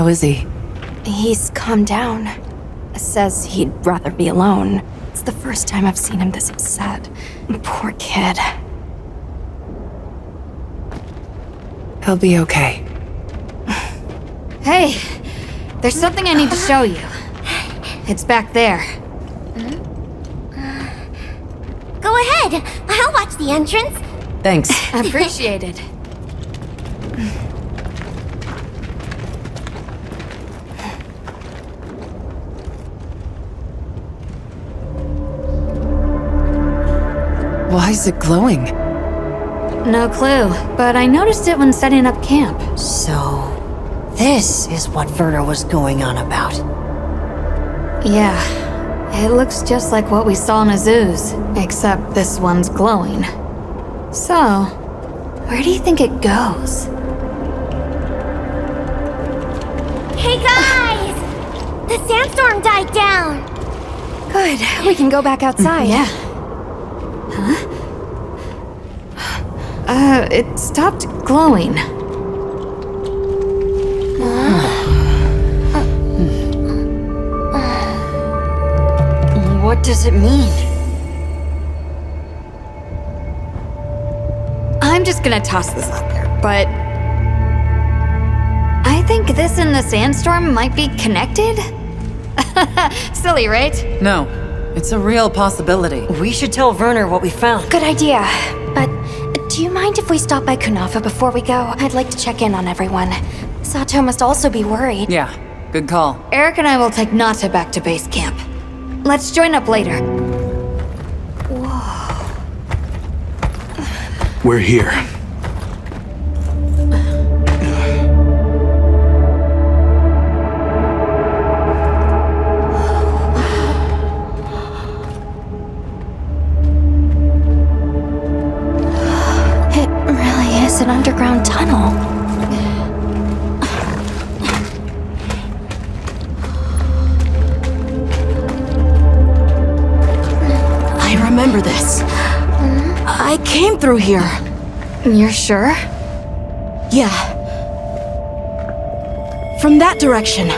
How is he?
He's calmed down. Says he'd rather be alone. It's the first time I've seen him this upset. Poor kid.
He'll be okay.
Hey, there's something I need to show you. It's back there.
Go ahead. I'll watch the entrance.
Thanks.
Appreciated.
Why is it glowing?
No clue, but I noticed it when setting up camp.
So, this is what Werner was going on about.
Yeah, it looks just like what we saw in Azu's, except this one's glowing. So, where do you think it goes?
Hey guys! The sandstorm died down.
Good. We can go back outside.
Yeah. Huh? It stopped glowing.
What does it mean?
I'm just gonna toss this out there, but I think this and the sandstorm might be connected? Silly, right?
No, it's a real possibility.
We should tell Werner what we found.
Good idea. But do you mind if we stop by Kunafa before we go? I'd like to check in on everyone. Sato must also be worried.
Yeah, good call.
Eric and I will take Nata back to base camp. Let's join up later.
Whoa.
We're here.
It really is an underground tunnel.
I remember this. I came through here.
You're sure?
Yeah. From that direction.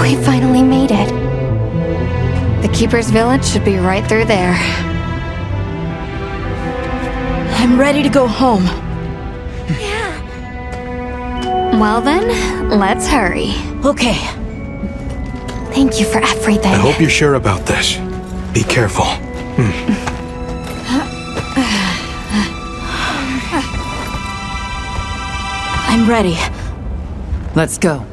We finally made it.
The Keeper's Village should be right through there.
I'm ready to go home.
Well then, let's hurry.
Okay.
Thank you for everything.
I hope you're sure about this. Be careful.
I'm ready.
Let's go.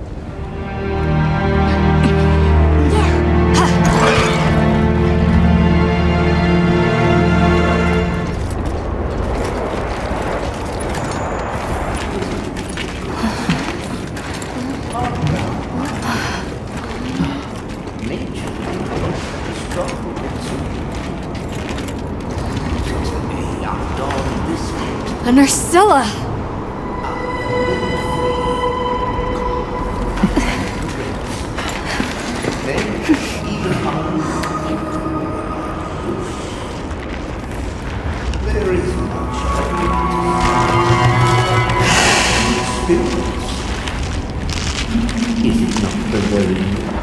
A Nursilla!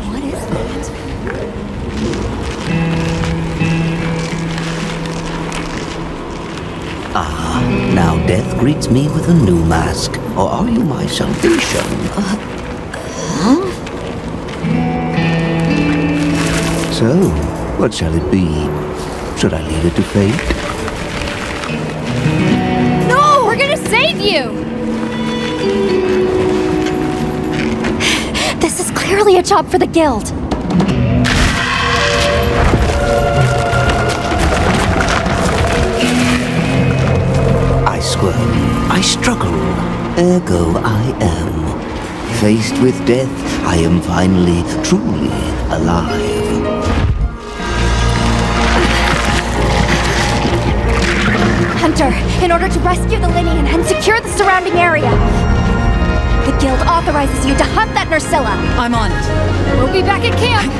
What is that?
Ah, now death greets me with a new mask. Or are you my salvation? So, what shall it be? Should I leave it to fate?
No! We're gonna save you!
This is clearly a job for the guild.
I squirm, I struggle, ergo I am. Faced with death, I am finally, truly alive.
Hunter, in order to rescue the Linian and secure the surrounding area, the guild authorizes you to hunt that Nursilla.
I'm on it.
We'll be back at camp.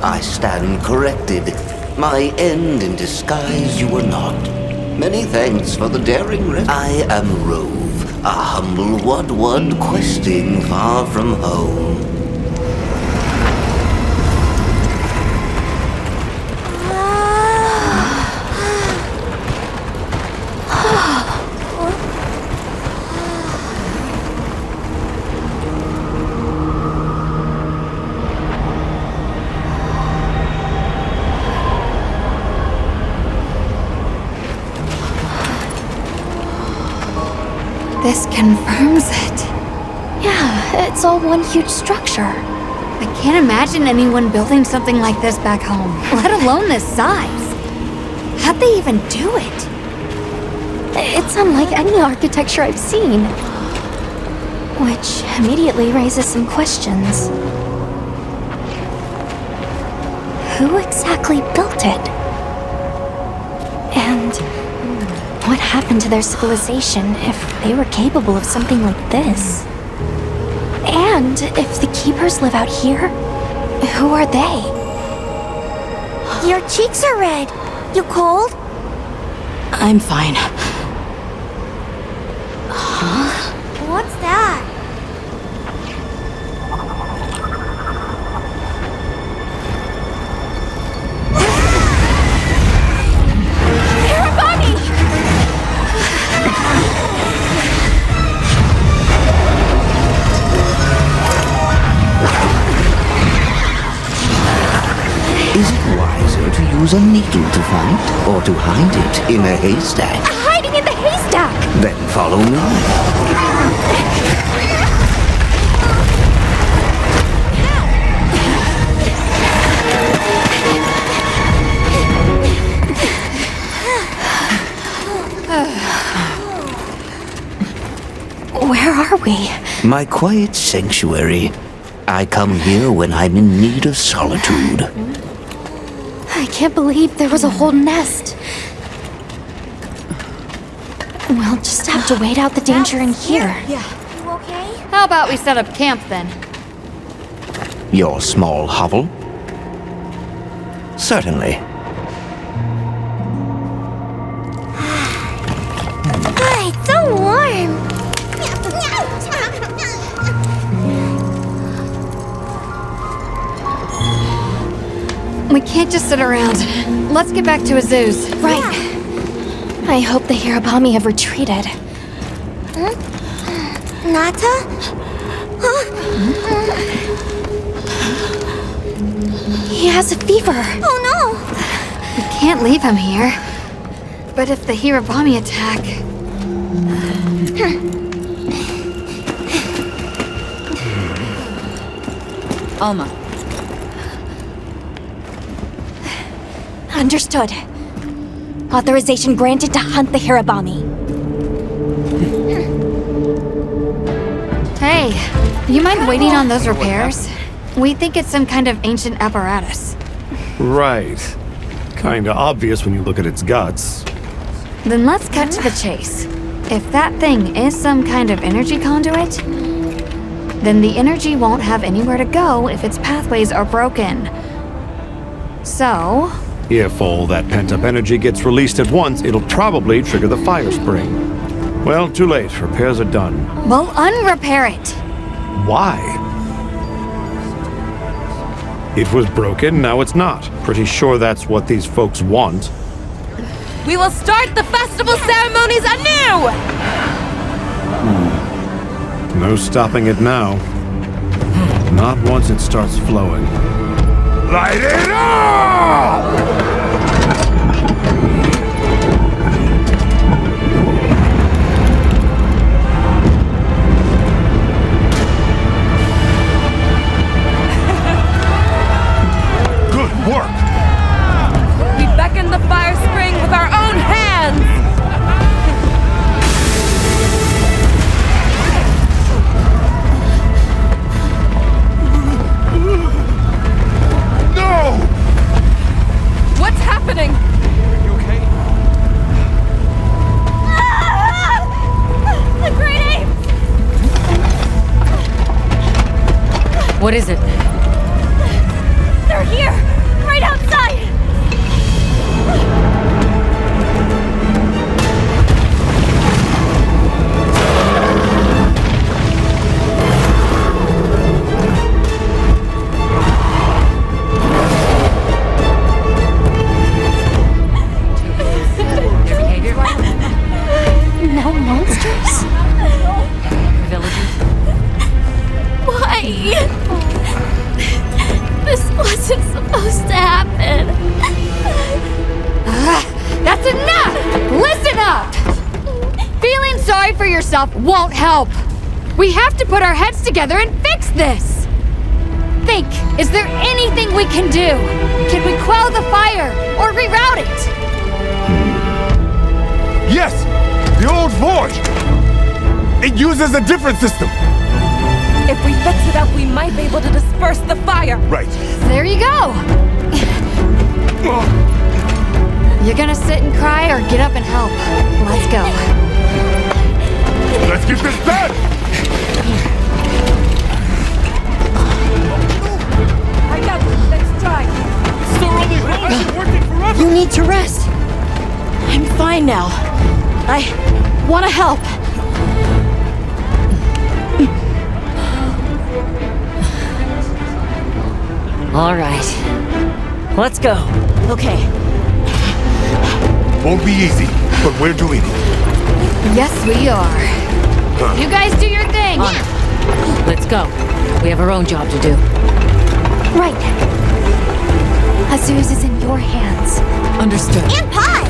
I stand corrected. My end in disguise you were not. Many thanks for the daring risk. I am Rove, a humble Wud questing far from home.
This confirms it.
Yeah, it's all one huge structure.
I can't imagine anyone building something like this back home, let alone this size. How'd they even do it?
It's unlike any architecture I've seen. Which immediately raises some questions. Who exactly built it? And what happened to their civilization if they were capable of something like this? And if the Keepers live out here, who are they?
Your cheeks are red. You cold?
I'm fine.
What's that?
Is it wiser to use a needle to fight, or to hide it in a haystack?
Hiding in the haystack!
Then follow me.
Where are we?
My quiet sanctuary. I come here when I'm in need of solitude.
I can't believe there was a whole nest. We'll just have to wait out the danger in here.
You okay?
How about we set up camp then?
Your small hovel? Certainly.
It's so warm.
We can't just sit around. Let's get back to Azuz.
Right. I hope the Hirabami have retreated.
Nata?
He has a fever.
Oh no!
We can't leave him here. But if the Hirabami attack...
Alma.
Understood. Authorization granted to hunt the Hirabami.
Hey, you mind waiting on those repairs? We think it's some kind of ancient apparatus.
Right. Kinda obvious when you look at its guts.
Then let's cut to the chase. If that thing is some kind of energy conduit, then the energy won't have anywhere to go if its pathways are broken. So...
If all that pent-up energy gets released at once, it'll probably trigger the fire spring. Well, too late. Repairs are done.
Well, unrepair it.
Why? It was broken, now it's not. Pretty sure that's what these folks want.
We will start the festival ceremonies anew!
No stopping it now. Not once it starts flowing.
Light it up! Good work!
We beckoned the fire spring with our own hands!
No!
What's happening?
You okay?
The great apes!
What is it?
They're here! Right outside!
No monsters?
Villagers?
Why? This wasn't supposed to happen.
That's enough! Listen up! Feeling sorry for yourself won't help. We have to put our heads together and fix this. Think, is there anything we can do? Can we quell the fire or reroute it?
Yes! The old forge! It uses a different system!
If we fix it up, we might be able to disperse the fire.
Right.
There you go. You're gonna sit and cry or get up and help? Let's go.
Let's get this done!
I got it. Let's try.
You need to rest. I'm fine now. I want to help.
All right. Let's go.
Okay.
Won't be easy, but we're doing it.
Yes, we are. You guys do your thing.
Let's go. We have our own job to do.
Right. Azuz is in your hands.
Understood.
And pause!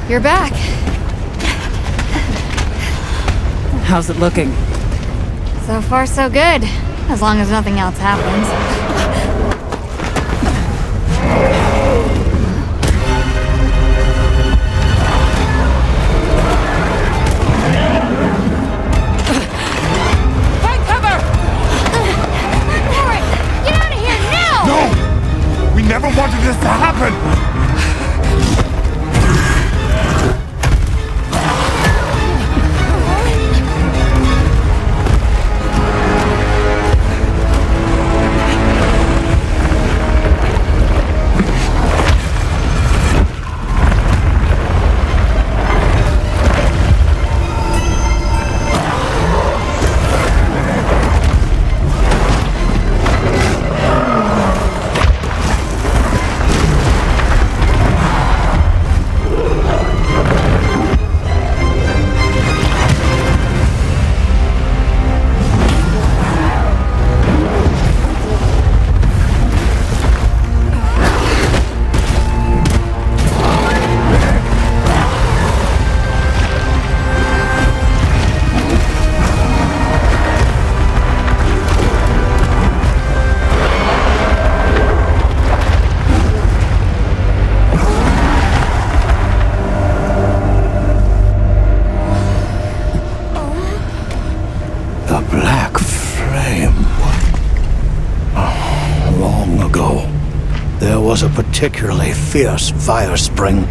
You're back.
How's it looking?
So far, so good. As long as nothing else happens.
Find cover!
Warren, get out of here now!
No! We never wanted this to happen!
Was a particularly fierce fire spring.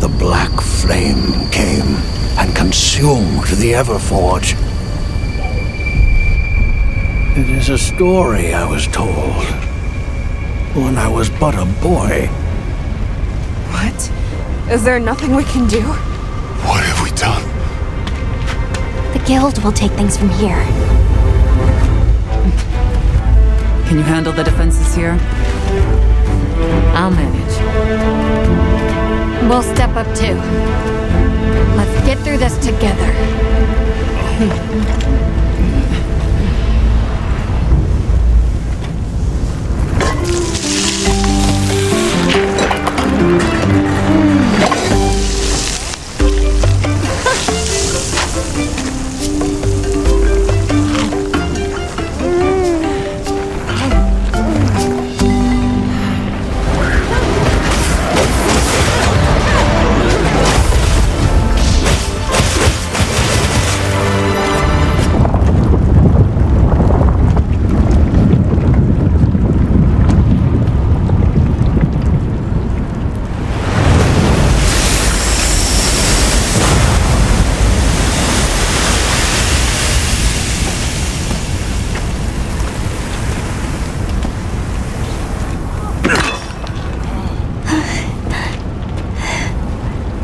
The black flame came and consumed the Everforge. It is a story I was told when I was but a boy.
What? Is there nothing we can do?
What have we done?
The guild will take things from here.
Can you handle the defenses here?
I'll manage.
We'll step up too. Let's get through this together.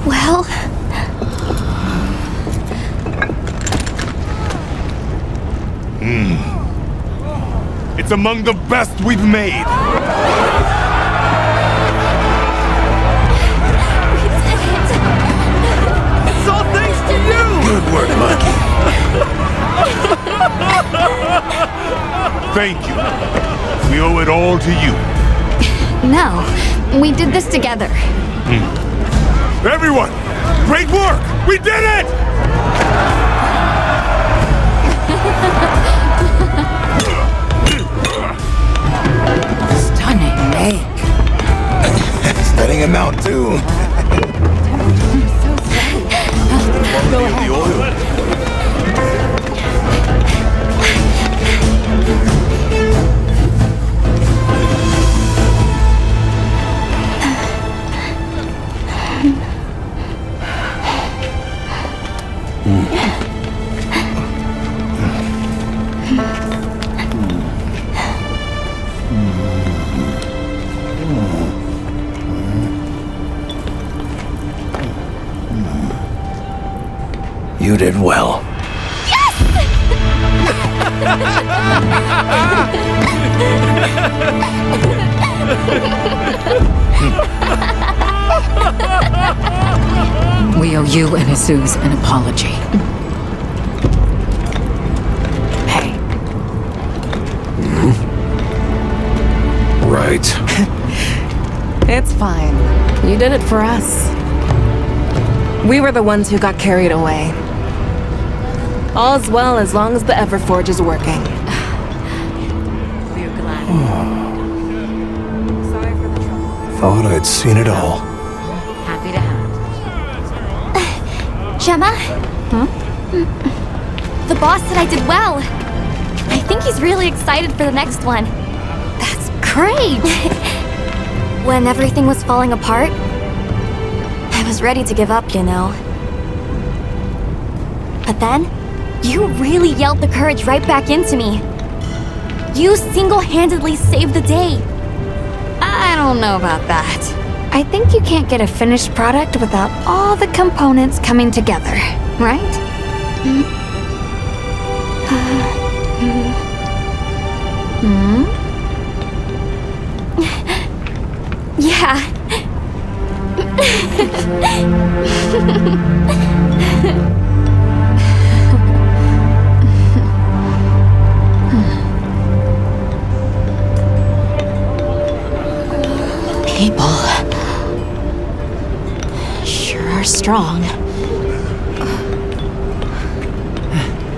Well,
It's among the best we've made.
It's all thanks to you!
Good work, Monkey. Thank you. We owe it all to you.
No, we did this together.
Everyone, great work! We did it!
Stunning make.
Letting him out too.
go ahead.
The oil.
You did well.
We owe you and Jesus an apology. Hey.
Right.
It's fine. You did it for us. We were the ones who got carried away. All's well as long as the Everforge is working.
We're glad.
Sorry for the trouble.
Thought I'd seen it all.
Happy to have.
Gemma? The boss said I did well. I think he's really excited for the next one. That's great! When everything was falling apart, I was ready to give up, you know. But then, you really yelled the courage right back into me. You single-handedly saved the day.
I don't know about that. I think you can't get a finished product without all the components coming together, right?
Yeah.
People sure are strong.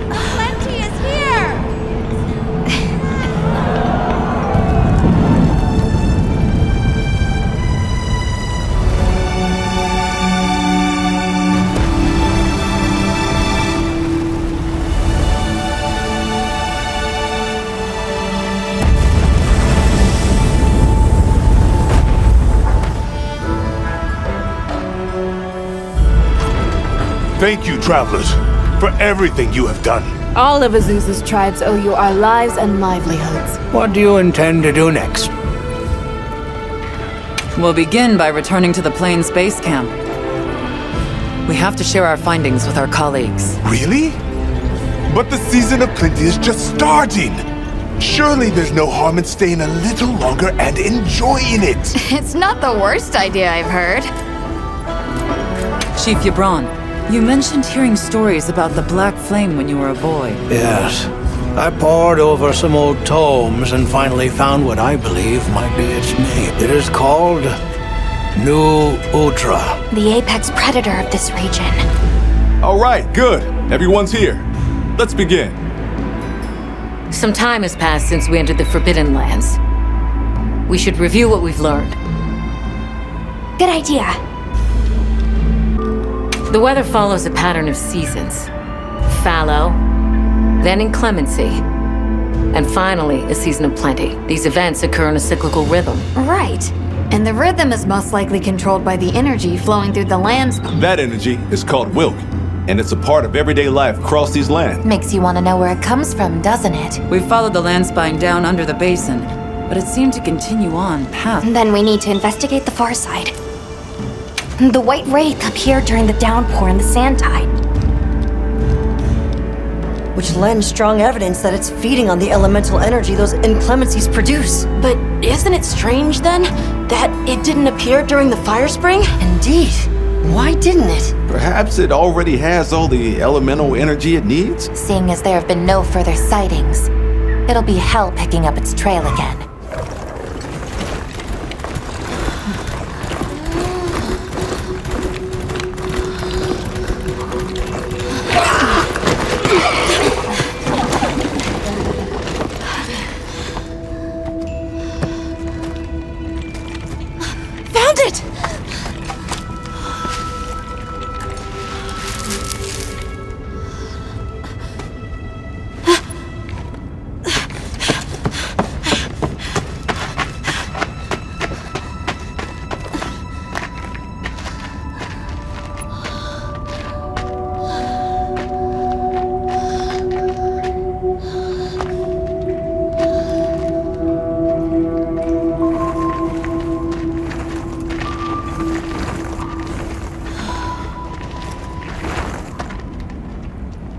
Plenty is here!
Thank you, travelers, for everything you have done.
All of Azusa's tribes owe you our lives and livelihoods.
What do you intend to do next?
We'll begin by returning to the Plains base camp. We have to share our findings with our colleagues.
Really? But the season of plenty is just starting! Surely there's no harm in staying a little longer and enjoying it!
It's not the worst idea I've heard.
Chief Yabron, you mentioned hearing stories about the Black Flame when you were a boy.
Yes. I pored over some old tomes and finally found what I believe might be its name. It is called New Ultra.
The apex predator of this region.
All right, good. Everyone's here. Let's begin.
Some time has passed since we entered the Forbidden Lands. We should review what we've learned.
Good idea.
The weather follows a pattern of seasons. Fallow, then inclemency, and finally a season of plenty. These events occur in a cyclical rhythm.
Right. And the rhythm is most likely controlled by the energy flowing through the lands.
That energy is called Wilk, and it's a part of everyday life across these lands.
Makes you want to know where it comes from, doesn't it?
We followed the landspine down under the basin, but it seemed to continue on past.
Then we need to investigate the far side. The White Wraith appeared during the downpour and the sand tide.
Which lends strong evidence that it's feeding on the elemental energy those inclemencies produce.
But isn't it strange, then, that it didn't appear during the fire spring?
Indeed. Why didn't it?
Perhaps it already has all the elemental energy it needs?
Seeing as there have been no further sightings, it'll be hell picking up its trail again.
Found it!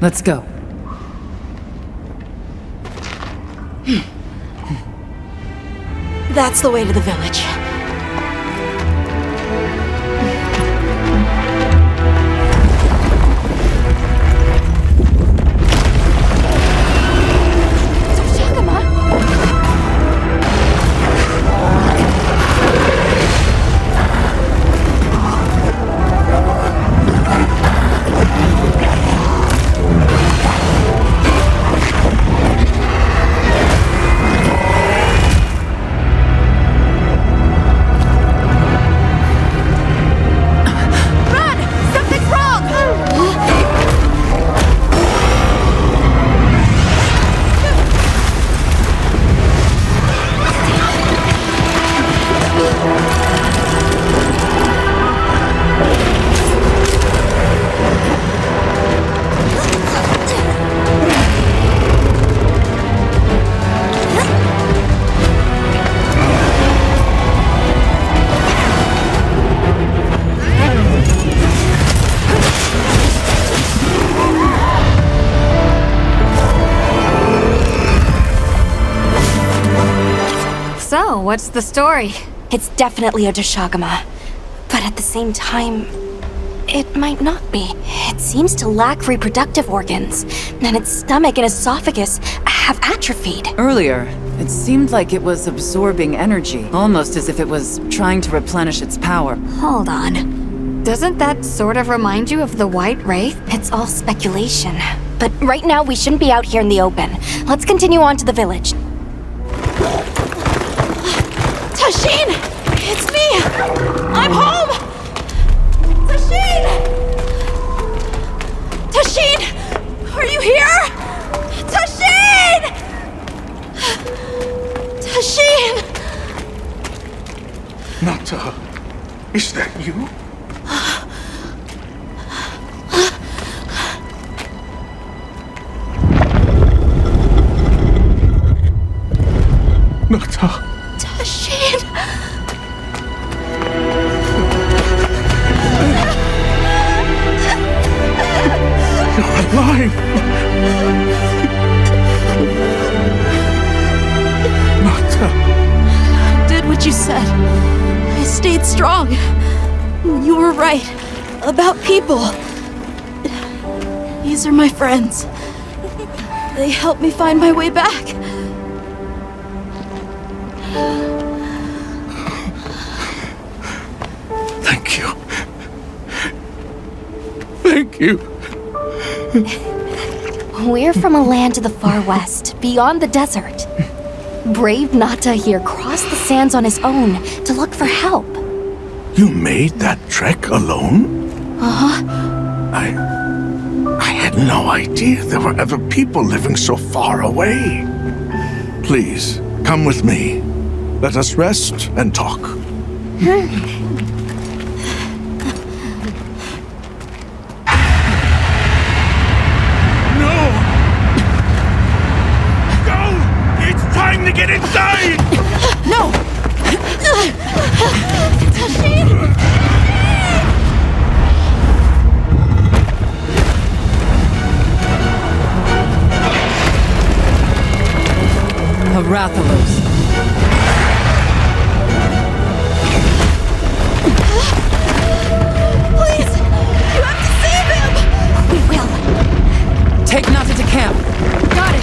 Let's go.
That's the way to the village.
So, what's the story?
It's definitely a Deshagama, but at the same time, it might not be. It seems to lack reproductive organs, and its stomach and esophagus have atrophied.
Earlier, it seemed like it was absorbing energy, almost as if it was trying to replenish its power.
Hold on. Doesn't that sort of remind you of the White Wraith?
It's all speculation. But right now, we shouldn't be out here in the open. Let's continue on to the village.
Tashin! It's me! I'm home! Tashin! Tashin! Are you here? Tashin! Tashin!
Nata, is that you? Nata.
Tashin!
You're alive! Nata.
I did what you said. I stayed strong. You were right. About people. These are my friends. They helped me find my way back.
Thank you. Thank you.
We're from a land to the far west, beyond the desert. Brave Nata here crossed the sands on his own to look for help.
You made that trek alone?
Uh-huh.
I had no idea there were other people living so far away. Please, come with me. Let us rest and talk.
Time to get inside!
No!
Rathalos.
Please! You have to save him!
We will.
Take Nata to camp.
Got it!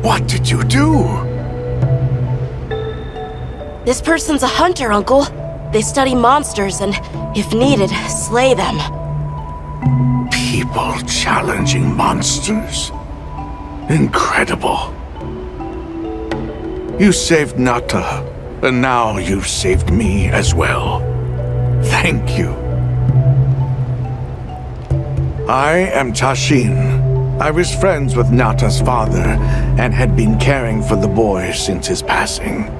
What did you do?
This person's a hunter, Uncle. They study monsters and, if needed, slay them.
People challenging monsters? Incredible. You saved Nata, and now you've saved me as well. Thank you. I am Tashin. I was friends with Nata's father, and had been caring for the boy since his passing.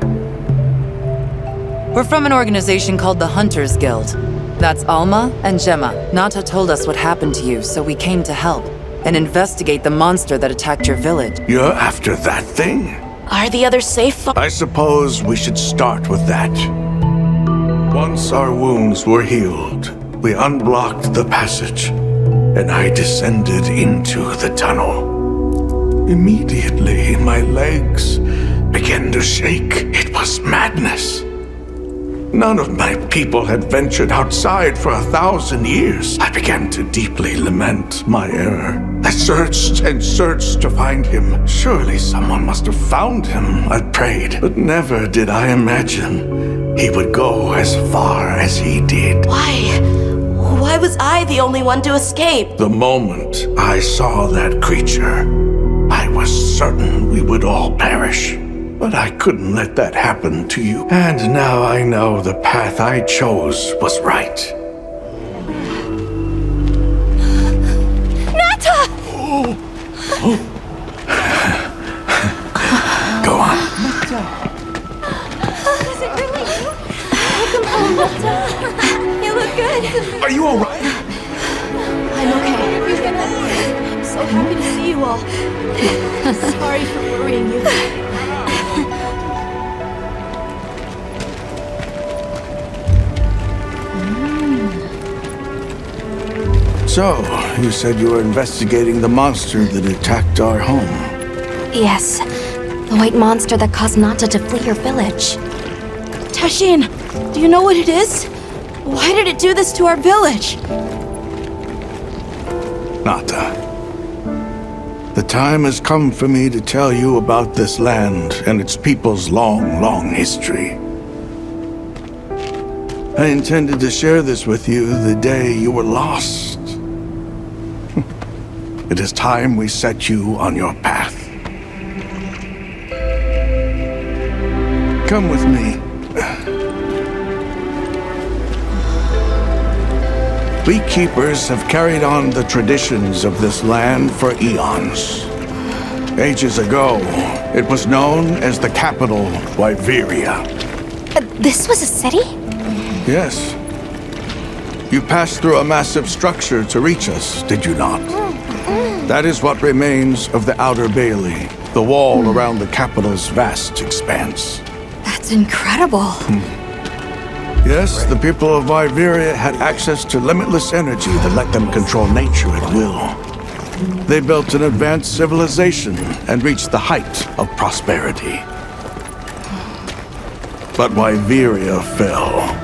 We're from an organization called the Hunters Guild. That's Alma and Gemma. Nata told us what happened to you, so we came to help and investigate the monster that attacked your village.
You're after that thing?
Are the others safe?
I suppose we should start with that. Once our wounds were healed, we unblocked the passage, and I descended into the tunnel. Immediately, my legs began to shake. It was madness. None of my people had ventured outside for 1,000 years. I began to deeply lament my error. I searched and searched to find him. Surely someone must have found him, I prayed. But never did I imagine he would go as far as he did.
Why? Why was I the only one to escape?
The moment I saw that creature, I was certain we would all perish. But I couldn't let that happen to you. And now I know the path I chose was right.
Nata!
Go on.
Is it really you? Welcome home, Nata. You look good.
Are you all right?
I'm okay. I'm so happy to see you all. Sorry for worrying you.
So, you said you were investigating the monster that attacked our home.
Yes, the white monster that caused Nata to flee your village.
Tashin, do you know what it is? Why did it do this to our village?
Nata. The time has come for me to tell you about this land and its people's long, long history. I intended to share this with you the day you were lost. It is time we set you on your path. Come with me. We keepers have carried on the traditions of this land for eons. Ages ago, it was known as the capital, Wyveria.
This was a city?
Yes. You passed through a massive structure to reach us, did you not? That is what remains of the Outer Bailey, the wall around the capital's vast expanse.
That's incredible.
Yes, the people of Wyveria had access to limitless energy that let them control nature at will. They built an advanced civilization and reached the height of prosperity. But Wyveria fell.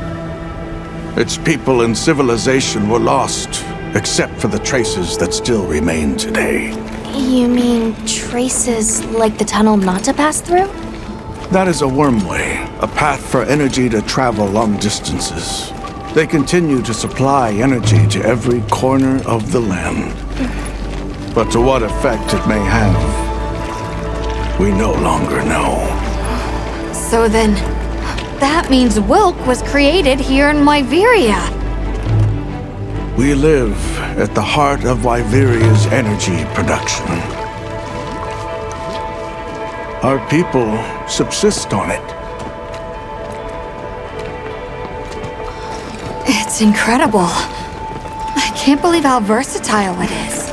Its people and civilization were lost, except for the traces that still remain today.
You mean traces like the tunnel Nata passed through?
That is a wormway, a path for energy to travel long distances. They continue to supply energy to every corner of the land. But to what effect it may have, we no longer know.
So then, that means Wilk was created here in Wyveria.
We live at the heart of Wyveria's energy production. Our people subsist on it.
It's incredible. I can't believe how versatile it is.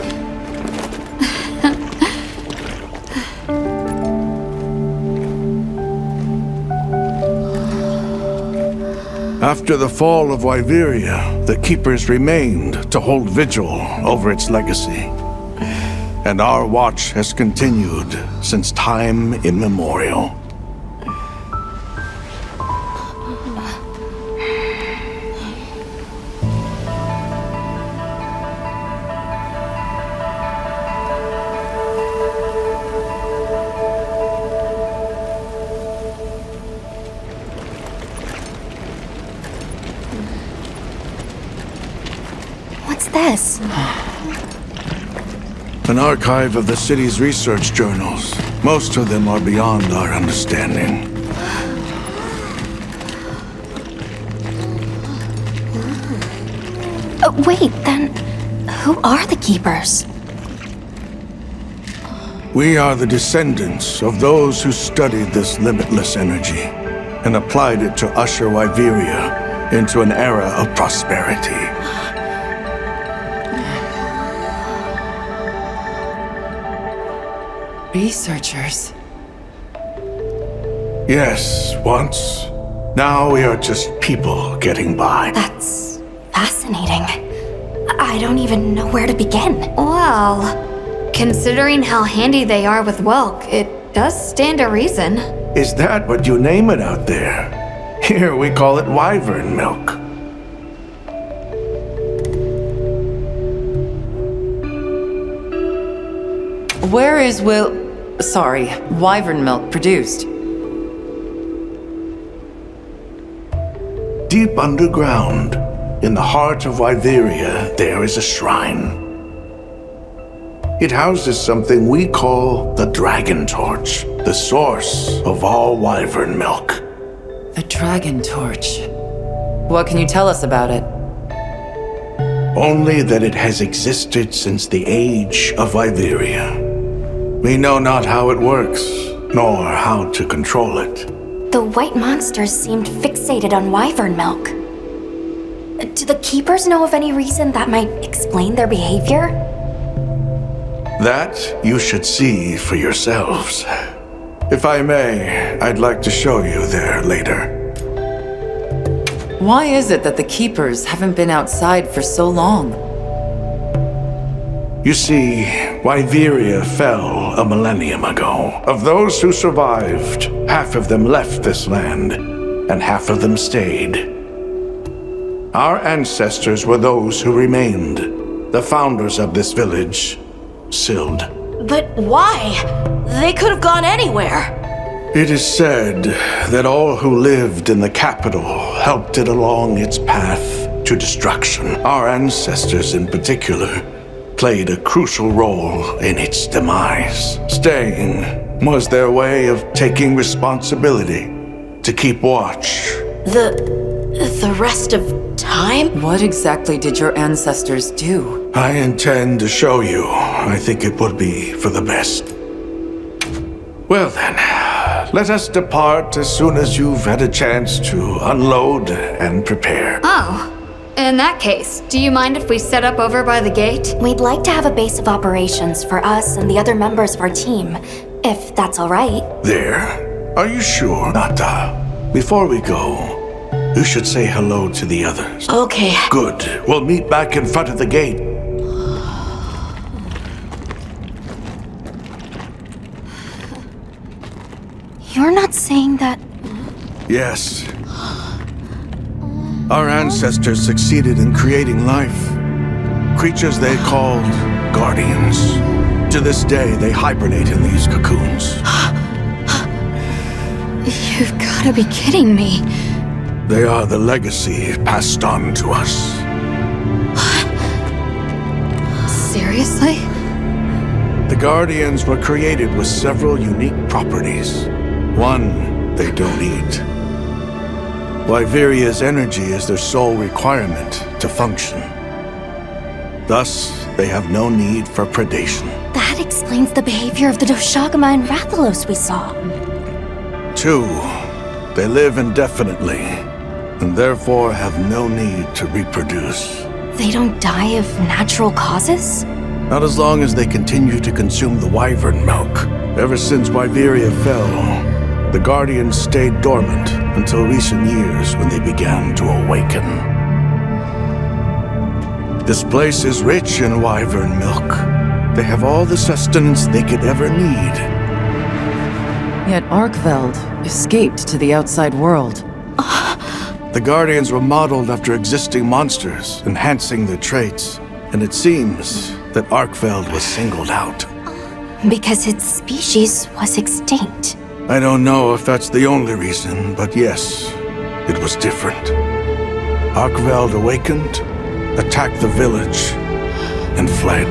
After the fall of Wyveria, the Keepers remained to hold vigil over its legacy. And our watch has continued since time immemorial.
What's this?
An archive of the city's research journals. Most of them are beyond our understanding.
Wait, then who are the Keepers?
We are the descendants of those who studied this limitless energy and applied it to usher Wyveria into an era of prosperity.
Researchers?
Yes, once. Now we are just people getting by.
That's fascinating. I don't even know where to begin.
Well, considering how handy they are with Wilk, it does stand to reason.
Is that what you name it out there? Here we call it wyvern milk.
Where is wyvern milk produced?
Deep underground, in the heart of Wyveria, there is a shrine. It houses something we call the Dragon Torch, the source of all wyvern milk.
The Dragon Torch. What can you tell us about it?
Only that it has existed since the age of Wyveria. We know not how it works, nor how to control it.
The white monsters seemed fixated on wyvern milk. Do the Keepers know of any reason that might explain their behavior?
That you should see for yourselves. If I may, I'd like to show you there later.
Why is it that the Keepers haven't been outside for so long?
You see, Wyveria fell a millennium ago. Of those who survived, half of them left this land, and half of them stayed. Our ancestors were those who remained, the founders of this village, Sild.
But why? They could have gone anywhere.
It is said that all who lived in the capital helped it along its path to destruction. Our ancestors, in particular, played a crucial role in its demise. Staying was their way of taking responsibility to keep watch.
The rest of time?
What exactly did your ancestors do?
I intend to show you. I think it would be for the best. Well then, let us depart as soon as you've had a chance to unload and prepare.
Oh. In that case, do you mind if we set up over by the gate?
We'd like to have a base of operations for us and the other members of our team, if that's all right.
There? Are you sure, Nata? Before we go, you should say hello to the others.
Okay.
Good. We'll meet back in front of the gate.
You're not saying that...
Yes. Our ancestors succeeded in creating life. Creatures they called guardians. To this day, they hibernate in these cocoons.
You've gotta be kidding me.
They are the legacy passed on to us.
Seriously?
The Guardians were created with several unique properties. One they don't eat. Wyveria's energy is their sole requirement to function. Thus, they have no need for predation.
That explains the behavior of the Doshagama and Rathalos we saw.
2, they live indefinitely, and therefore have no need to reproduce.
They don't die of natural causes?
Not as long as they continue to consume the wyvern milk. Ever since Wyveria fell, the Guardians stayed dormant until recent years when they began to awaken. This place is rich in wyvern milk. They have all the sustenance they could ever need.
Yet Arkveld escaped to the outside world.
The Guardians were modeled after existing monsters, enhancing their traits. And it seems that Arkveld was singled out.
Because its species was extinct.
I don't know if that's the only reason, but yes, it was different. Arkveld awakened, attacked the village, and fled.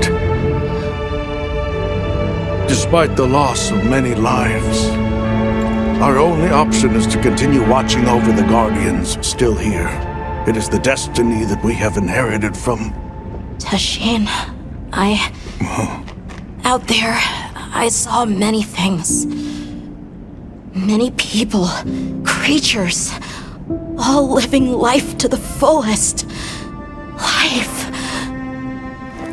Despite the loss of many lives, our only option is to continue watching over the Guardians still here. It is the destiny that we have inherited from...
Tashin, out there, I saw many things. Many people, creatures, all living life to the fullest. Life.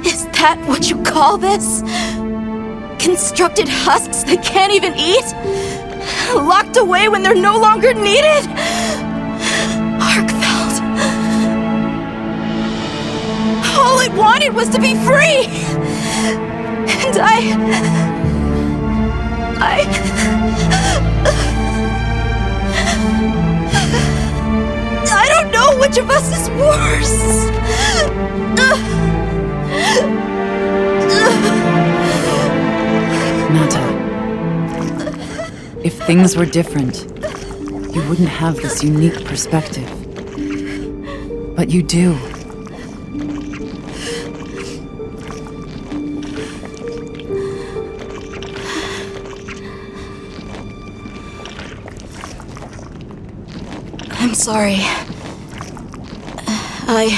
Is that what you call this? Constructed husks that can't even eat? Locked away when they're no longer needed? Arkveld. All it wanted was to be free! And I don't know which of us is worse.
Nata, if things were different, you wouldn't have this unique perspective. But you do.
I'm sorry. I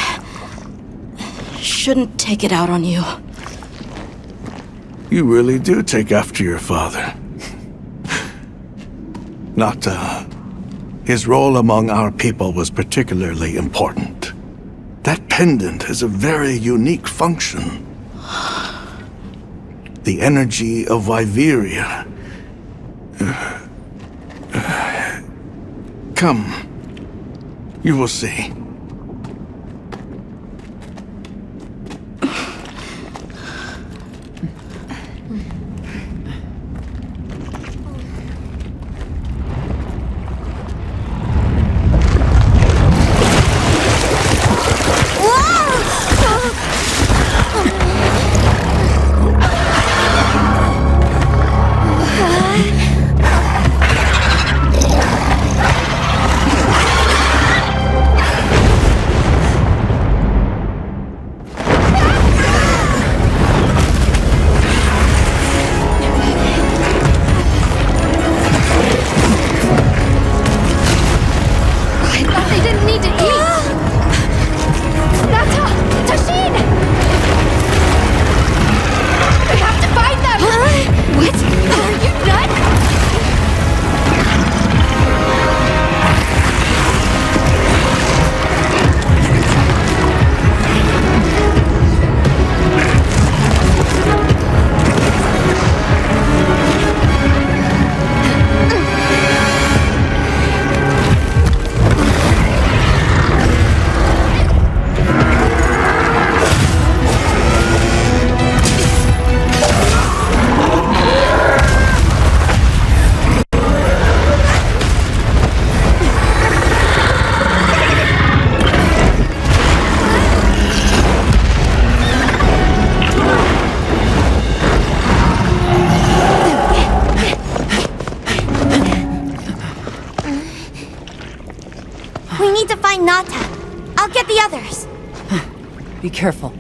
shouldn't take it out on you.
You really do take after your father. Nata, his role among our people was particularly important. That pendant has a very unique function. The energy of Wyveria. Come. You will see.
others.
Be careful.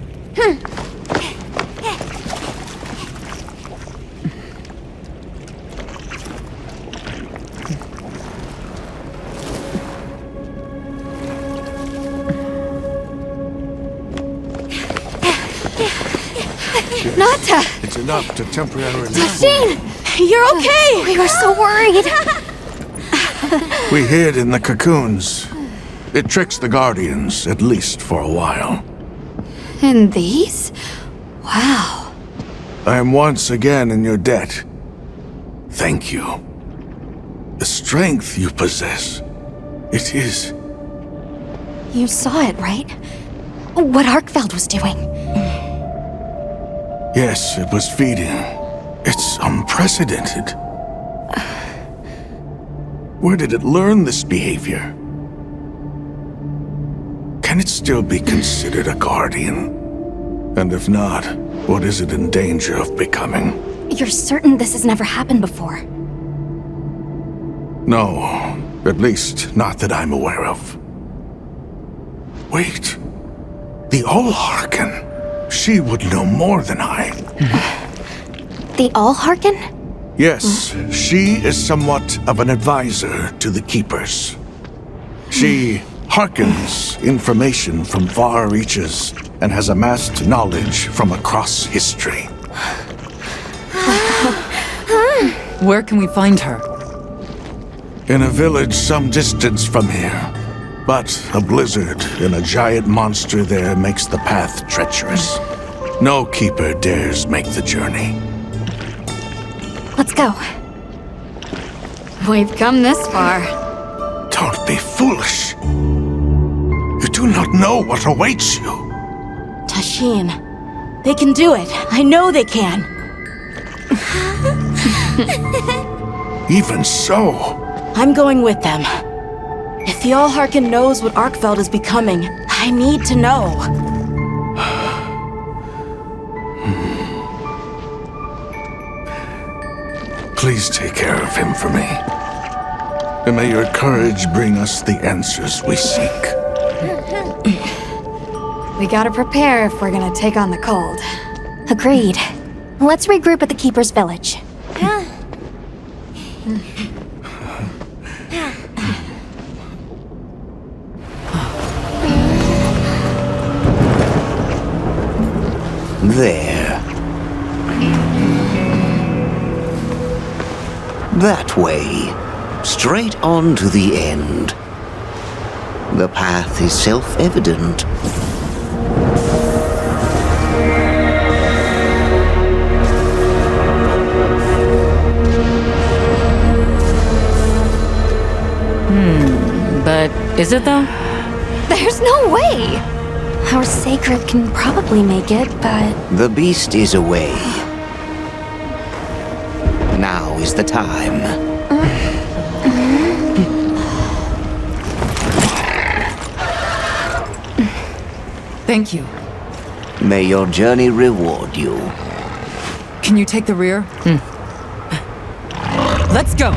Nata!
It's enough to temporarily...
Machine! You're okay!
We were so worried.
We hid in the cocoons. It tricks the Guardians, at least for a while.
And these? Wow.
I am once again in your debt. Thank you. The strength you possess. It is...
You saw it, right? What Arkfeld was doing.
Yes, it was feeding. It's unprecedented. Where did it learn this behavior? Can it still be considered a Guardian? And if not, what is it in danger of becoming?
You're certain this has never happened before?
No, at least not that I'm aware of. Wait, the Allharken. She would know more than I.
The Allharken?
Yes, she is somewhat of an advisor to the Keepers. She hearkens information from far reaches and has amassed knowledge from across history.
Where can we find her?
In a village some distance from here. But a blizzard and a giant monster there makes the path treacherous. No Keeper dares make the journey.
Let's go.
We've come this far.
Don't be foolish. You do not know what awaits you.
Tashin. They can do it. I know they can.
Even so.
I'm going with them. If the Allharken knows what Arkfeld is becoming, I need to know.
Please take care of him for me. And may your courage bring us the answers we seek.
We gotta prepare if we're gonna take on the cold.
Agreed. Let's regroup at the Keeper's village.
There. That way. Straight on to the end. The path is self-evident.
But is it though?
There's no way!
Our sacred can probably make it, but...
The beast is away. Now is the time.
Thank you.
May your journey reward you.
Can you take the rear? Let's go!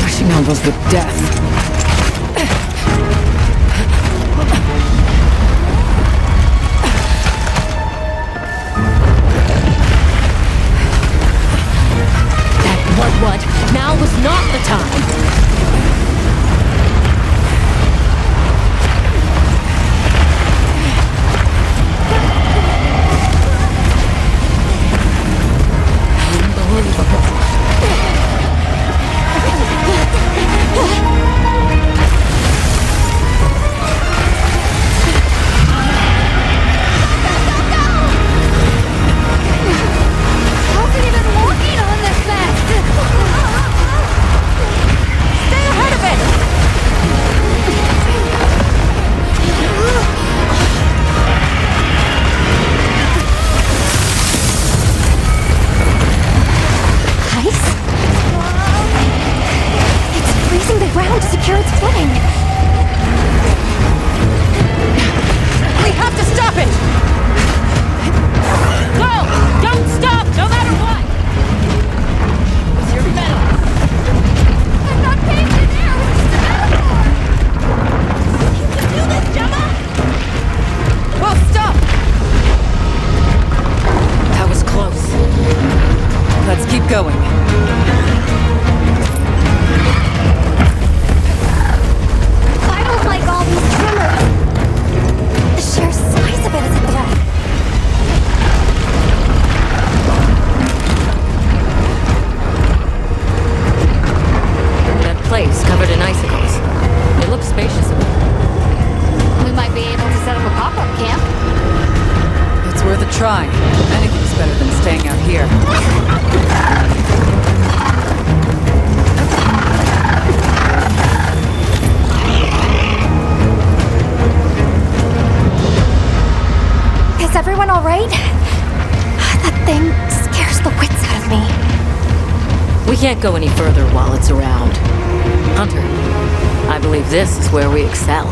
Rushing on those with death.
What? Now was not the time. We have to stop it! Go! Don't stop!
going.
I don't like all these tremors. The sheer size of it is a threat.
That place covered in icicles. It looks spacious.
We might be able to set up a pop-up camp.
It's worth a try. Anything's better than staying out here.
Is everyone all right? That thing scares the wits out of me.
We can't go any further while it's around. Hunter, I believe this is where we excel.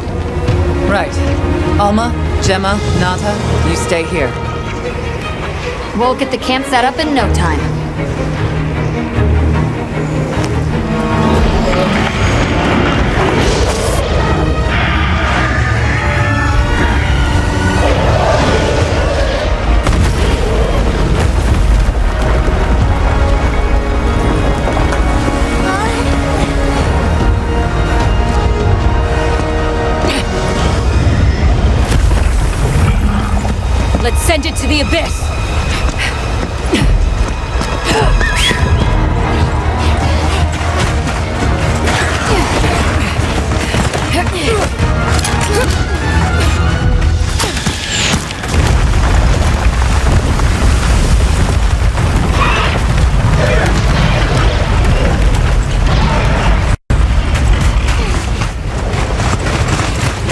Right. Alma, Gemma, Nata, you stay here.
We'll get the camp set up in no time.
Let's send it to the abyss!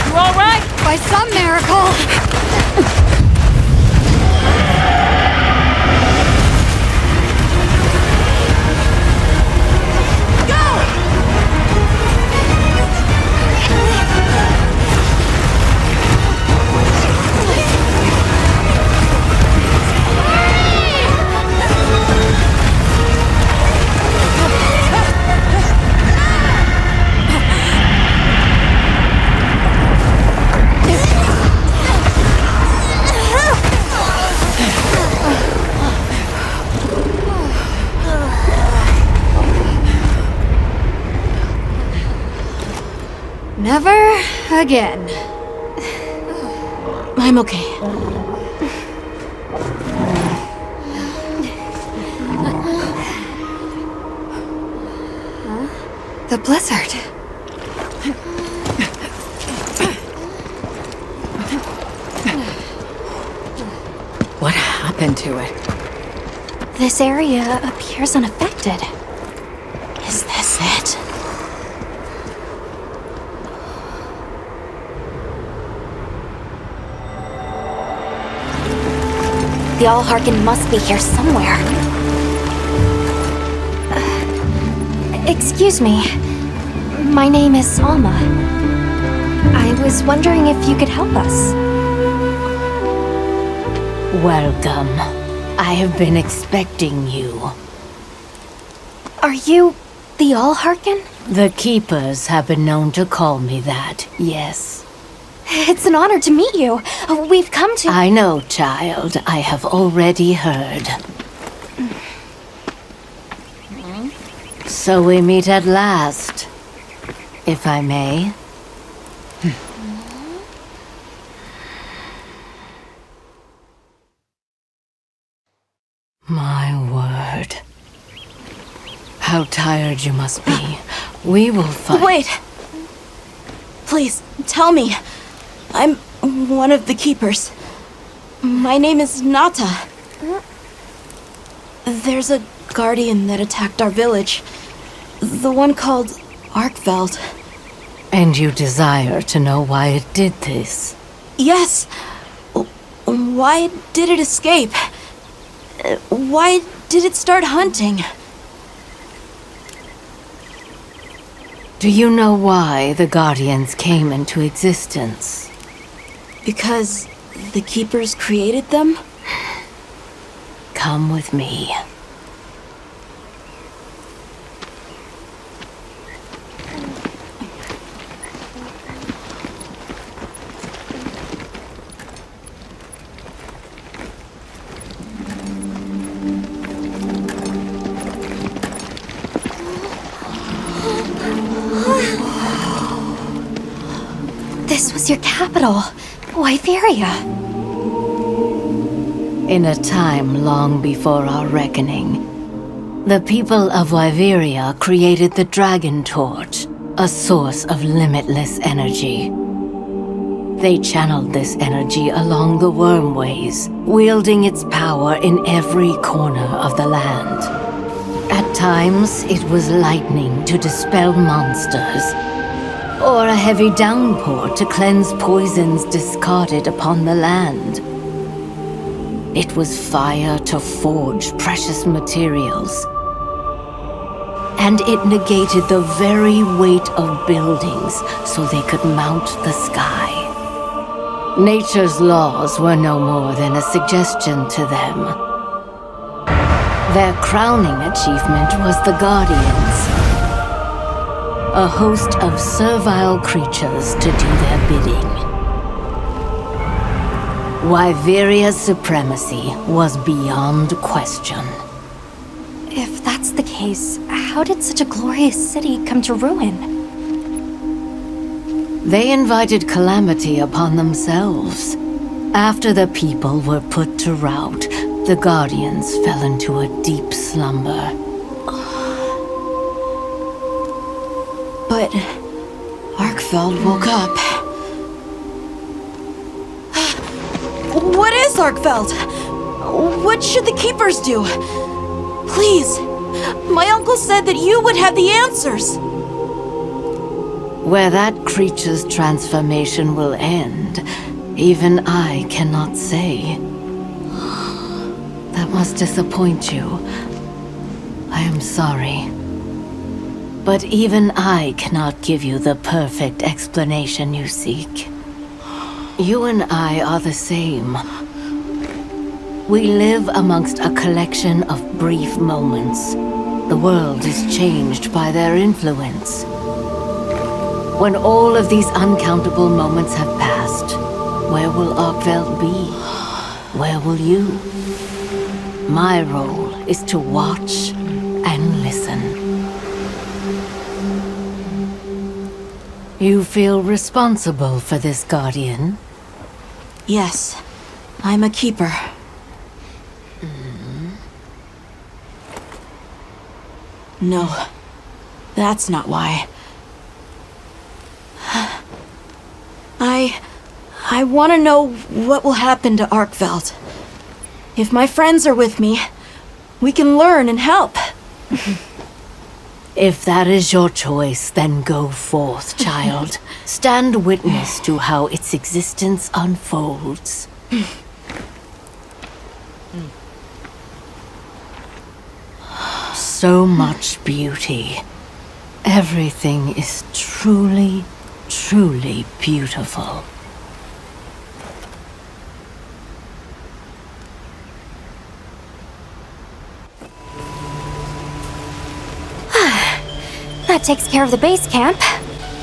You all right? By some miracle! Never again.
I'm okay.
The blizzard.
What happened to it?
This area appears unaffected. Is this it? The Allharkin must be here somewhere. Excuse me. My name is Alma. I was wondering if you could help us.
Welcome. I have been expecting you.
Are you the Allharkin?
The Keepers have been known to call me that, yes.
It's an honor to meet you. We've come to—
I know, child. I have already heard. So we meet at last, if I may. My word. How tired you must be. We will fight.
Wait! Please, tell me. I'm one of the Keepers. My name is Nata. There's a guardian that attacked our village. The one called Arkveld.
And you desire to know why it did this?
Yes. Why did it escape? Why did it start hunting?
Do you know why the Guardians came into existence?
Because the Keepers created them?
Come with me.
This was your capital, Wyveria.
In a time long before our reckoning, the people of Wyveria created the Dragon Torch, a source of limitless energy. They channeled this energy along the wormways, wielding its power in every corner of the land. At times, it was lightning to dispel monsters, or a heavy downpour to cleanse poisons discarded upon the land. It was fire to forge precious materials, and it negated the very weight of buildings so they could mount the sky. Nature's laws were no more than a suggestion to them. Their crowning achievement was the Guardians, a host of servile creatures to do their bidding. Wyveria's supremacy was beyond question.
If that's the case, how did such a glorious city come to ruin?
They invited calamity upon themselves. After the people were put to rout, the Guardians fell into a deep slumber.
But Arkfeld woke up. What is Arkfeld? What should the Keepers do? Please, my uncle said that you would have the answers.
Where that creature's transformation will end, even I cannot say. That must disappoint you. I am sorry. But even I cannot give you the perfect explanation you seek. You and I are the same. We live amongst a collection of brief moments. The world is changed by their influence. When all of these uncountable moments have passed, where will Arkveld be? Where will you? My role is to watch and listen. You feel responsible for this Guardian?
Yes, I'm a Keeper. No, that's not why. I want to know what will happen to Arkveld. If my friends are with me, we can learn and help.
If that is your choice, then go forth, child. Stand witness to how its existence unfolds. So much beauty. Everything is truly, truly beautiful.
That takes care of the base camp.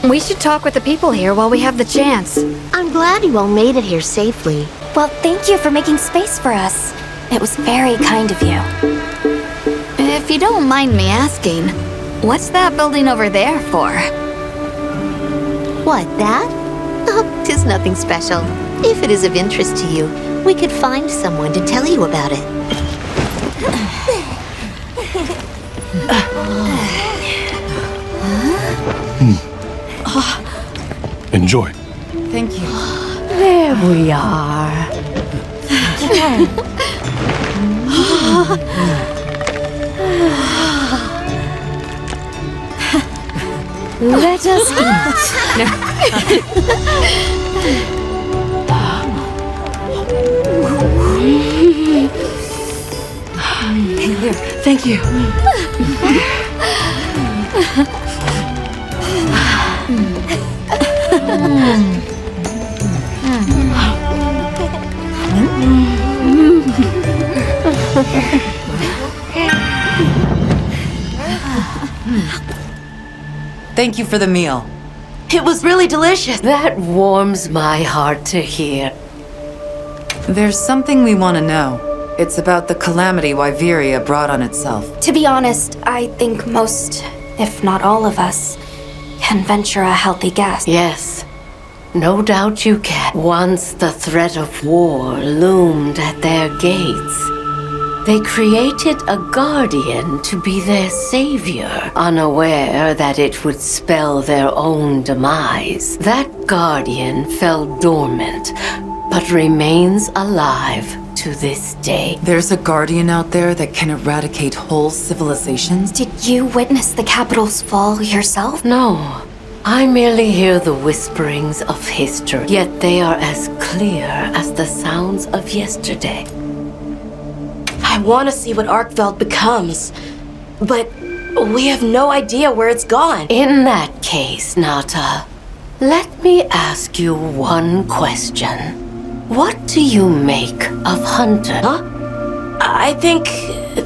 We should talk with the people here while we have the chance.
I'm glad you all made it here safely.
Well, thank you for making space for us. It was very kind of you.
If you don't mind me asking, what's that building over there for?
What, that? Oh, 'tis nothing special. If it is of interest to you, we could find someone to tell you about it.
Enjoy.
Thank you.
There we are. Let us
Here, thank you.
Thank you for the meal.
It was really delicious.
That warms my heart to hear.
There's something we want to know. It's about the calamity Wyveria brought on itself.
To be honest, I think most, if not all of us, can venture a healthy guess.
Yes. No doubt you can. Once the threat of war loomed at their gates, they created a guardian to be their savior, unaware that it would spell their own demise. That guardian fell dormant, but remains alive to this day.
There's a guardian out there that can eradicate whole civilizations?
Did you witness the capital's fall yourself?
No. I merely hear the whisperings of history, yet they are as clear as the sounds of yesterday.
I want to see what Arkveld becomes, but we have no idea where it's gone.
In that case, Nata, let me ask you one question. What do you make of hunters?
Huh? I think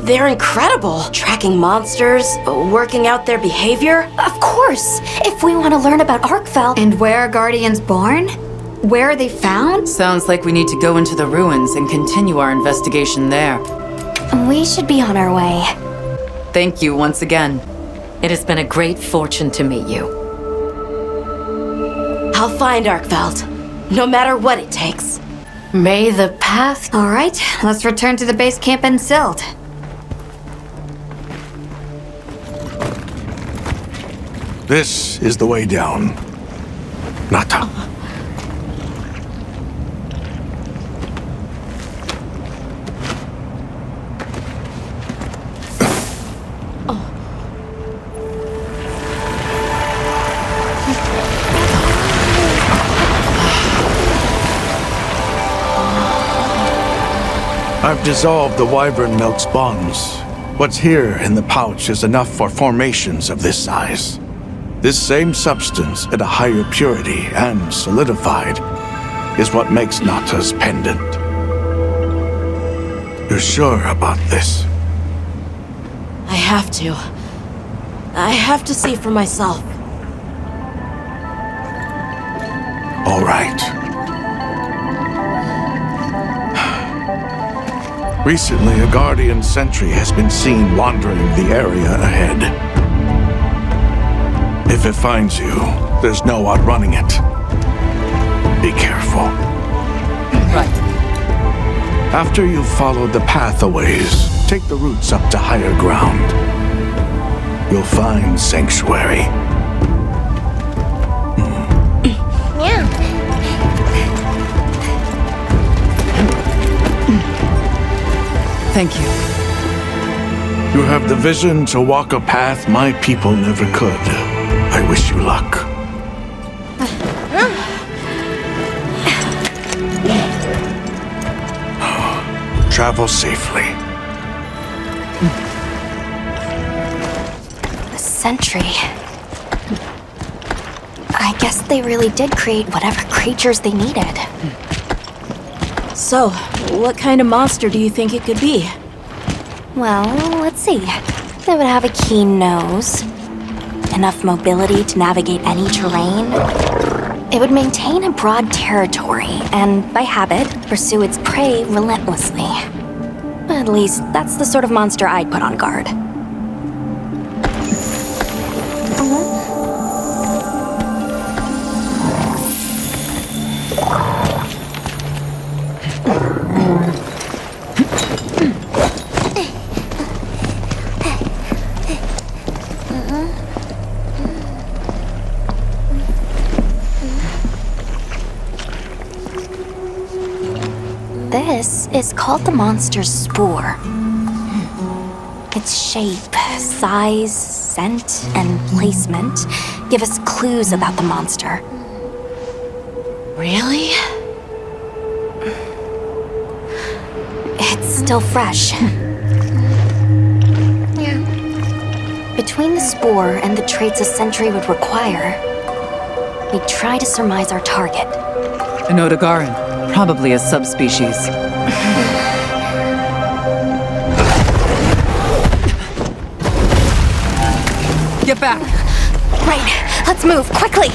they're incredible. Tracking monsters, working out their behavior.
Of course, if we want to learn about Arkveld.
And where are Guardians born? Where are they found?
Sounds like we need to go into the ruins and continue our investigation there.
We should be on our way.
Thank you once again.
It has been a great fortune to meet you.
I'll find Arkveld, no matter what it takes.
May the path...
All right, let's return to the base camp in Silt.
This is the way down. Nata. I've dissolved the wyvern milk's bonds. What's here in the pouch is enough for formations of this size. This same substance at a higher purity and solidified is what makes Nata's pendant. You're sure about this?
I have to. I have to see for myself.
All right. Recently, a Guardian sentry has been seen wandering the area ahead. If it finds you, there's no outrunning it. Be careful.
Right.
After you've followed the path a ways, take the routes up to higher ground. You'll find sanctuary.
Thank you.
You have the vision to walk a path my people never could. I wish you luck. Travel safely.
A sentry. I guess they really did create whatever creatures they needed.
So, what kind of monster do you think it could be?
Well, let's see. They would have a keen nose, enough mobility to navigate any terrain. It would maintain a broad territory, and by habit, pursue its prey relentlessly. At least, that's the sort of monster I'd put on guard. This is called the monster's spore. Its shape, size, scent, and placement give us clues about the monster.
Really?
It's still fresh. Between the spore and the traits a sentry would require, we try to surmise our target.
An Odogaran, probably a subspecies. Get back!
Right, let's move, quickly!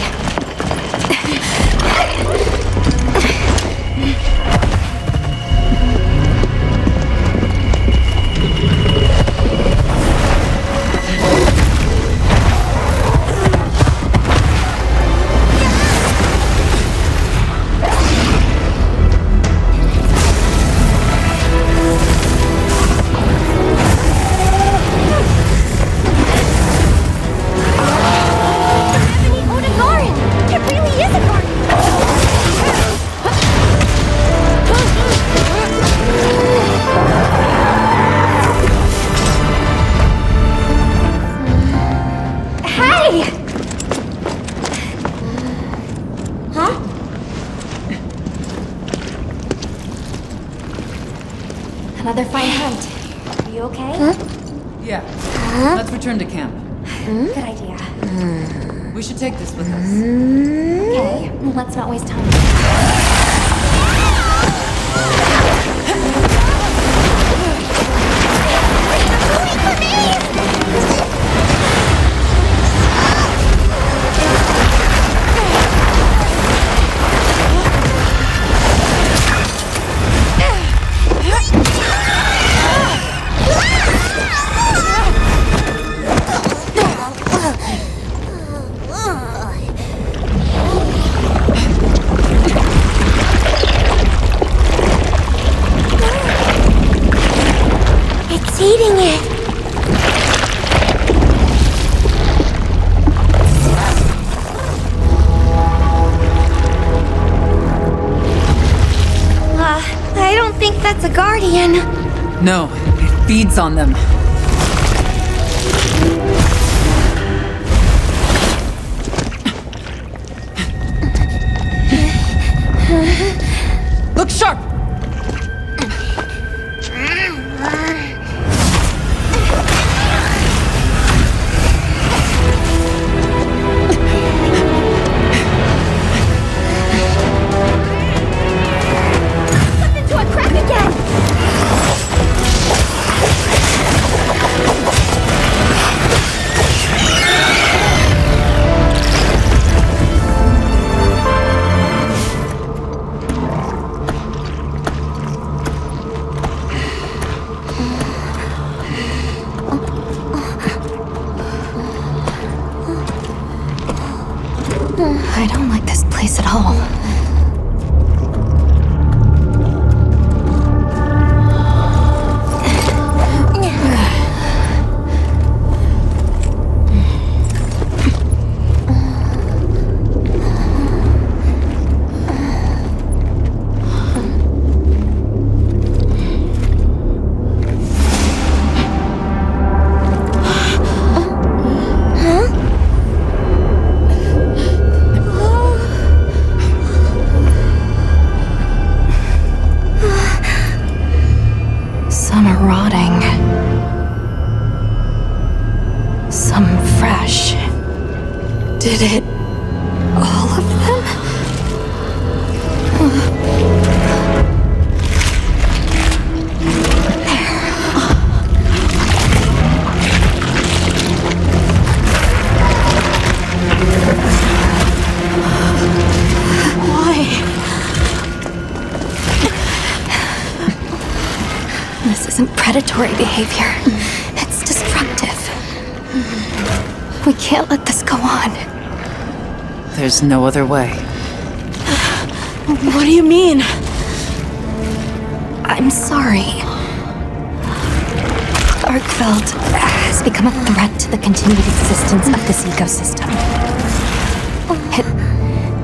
another fine hunt. Are you okay?
Yeah. Let's return to camp.
Good idea.
We should take this with us.
Okay, let's not waste time. It's eating it. I don't think that's a guardian.
No, it feeds on them. Look sharp!
I don't like this place at all. Some are rotting. Some fresh. Did it... all of them? This isn't predatory behavior. It's destructive. We can't let this go on.
There's no other way.
What do you mean?
I'm sorry. Arkveld has become a threat to the continued existence of this ecosystem. It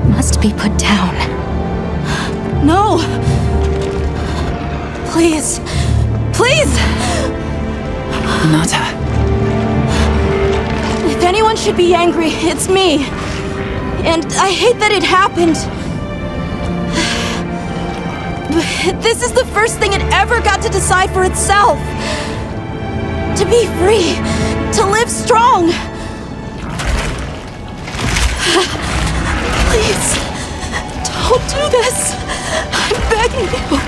must be put down.
No! Please! Please!
Nata.
If anyone should be angry, it's me. And I hate that it happened. But this is the first thing it ever got to decide for itself. To be free. To live strong. Please. Don't do this. I'm begging you.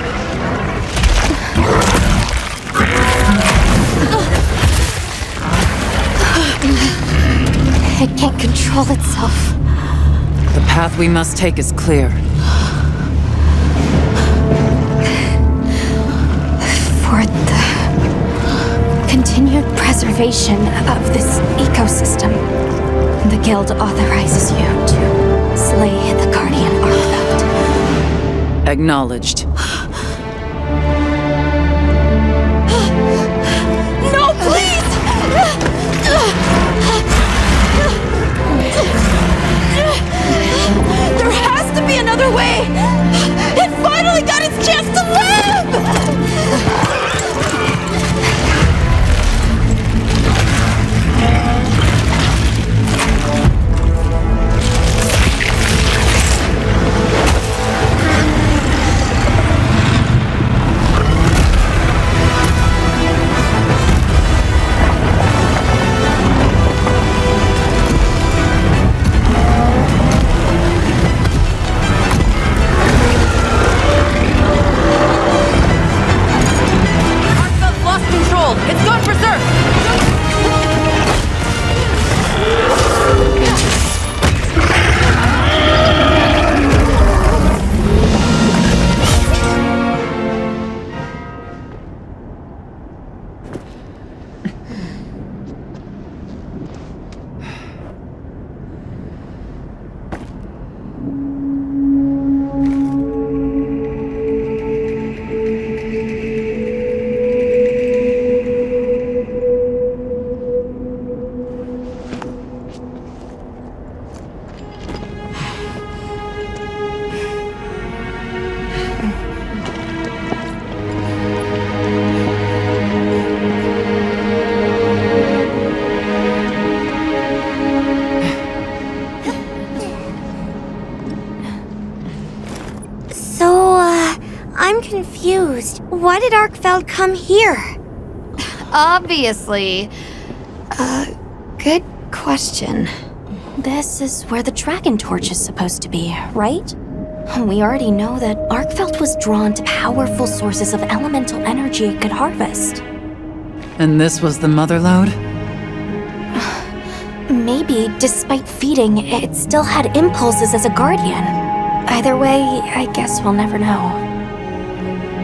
It can't control itself.
The path we must take is clear.
For the continued preservation of this ecosystem, the Guild authorizes you to slay the Guardian Arkveld.
Acknowledged.
No, please! There has to be another way! It finally got its chance to live!
Why did Arkfeld come here?
Obviously. Good question.
This is where the Dragon Torch is supposed to be, right? We already know that Arkfeld was drawn to powerful sources of elemental energy it could harvest.
And this was the mother lode?
Maybe, despite feeding, it still had impulses as a guardian. Either way, I guess we'll never know.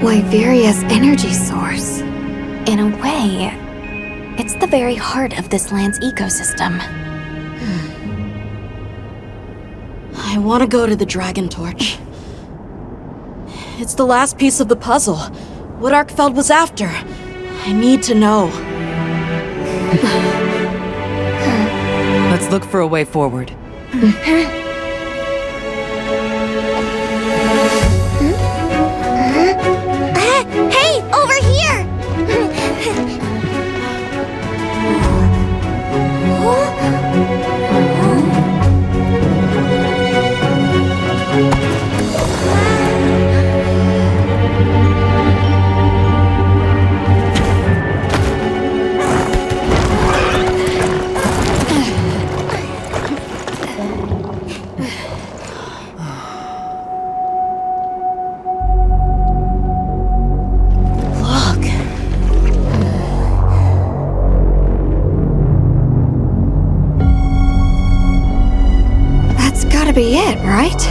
Wyveria's energy source.
In a way, it's the very heart of this land's ecosystem.
I want to go to the Dragon Torch. It's the last piece of the puzzle. What Arkfeld was after. I need to know.
Let's look for a way forward.
Hey, over here!
Be it, right?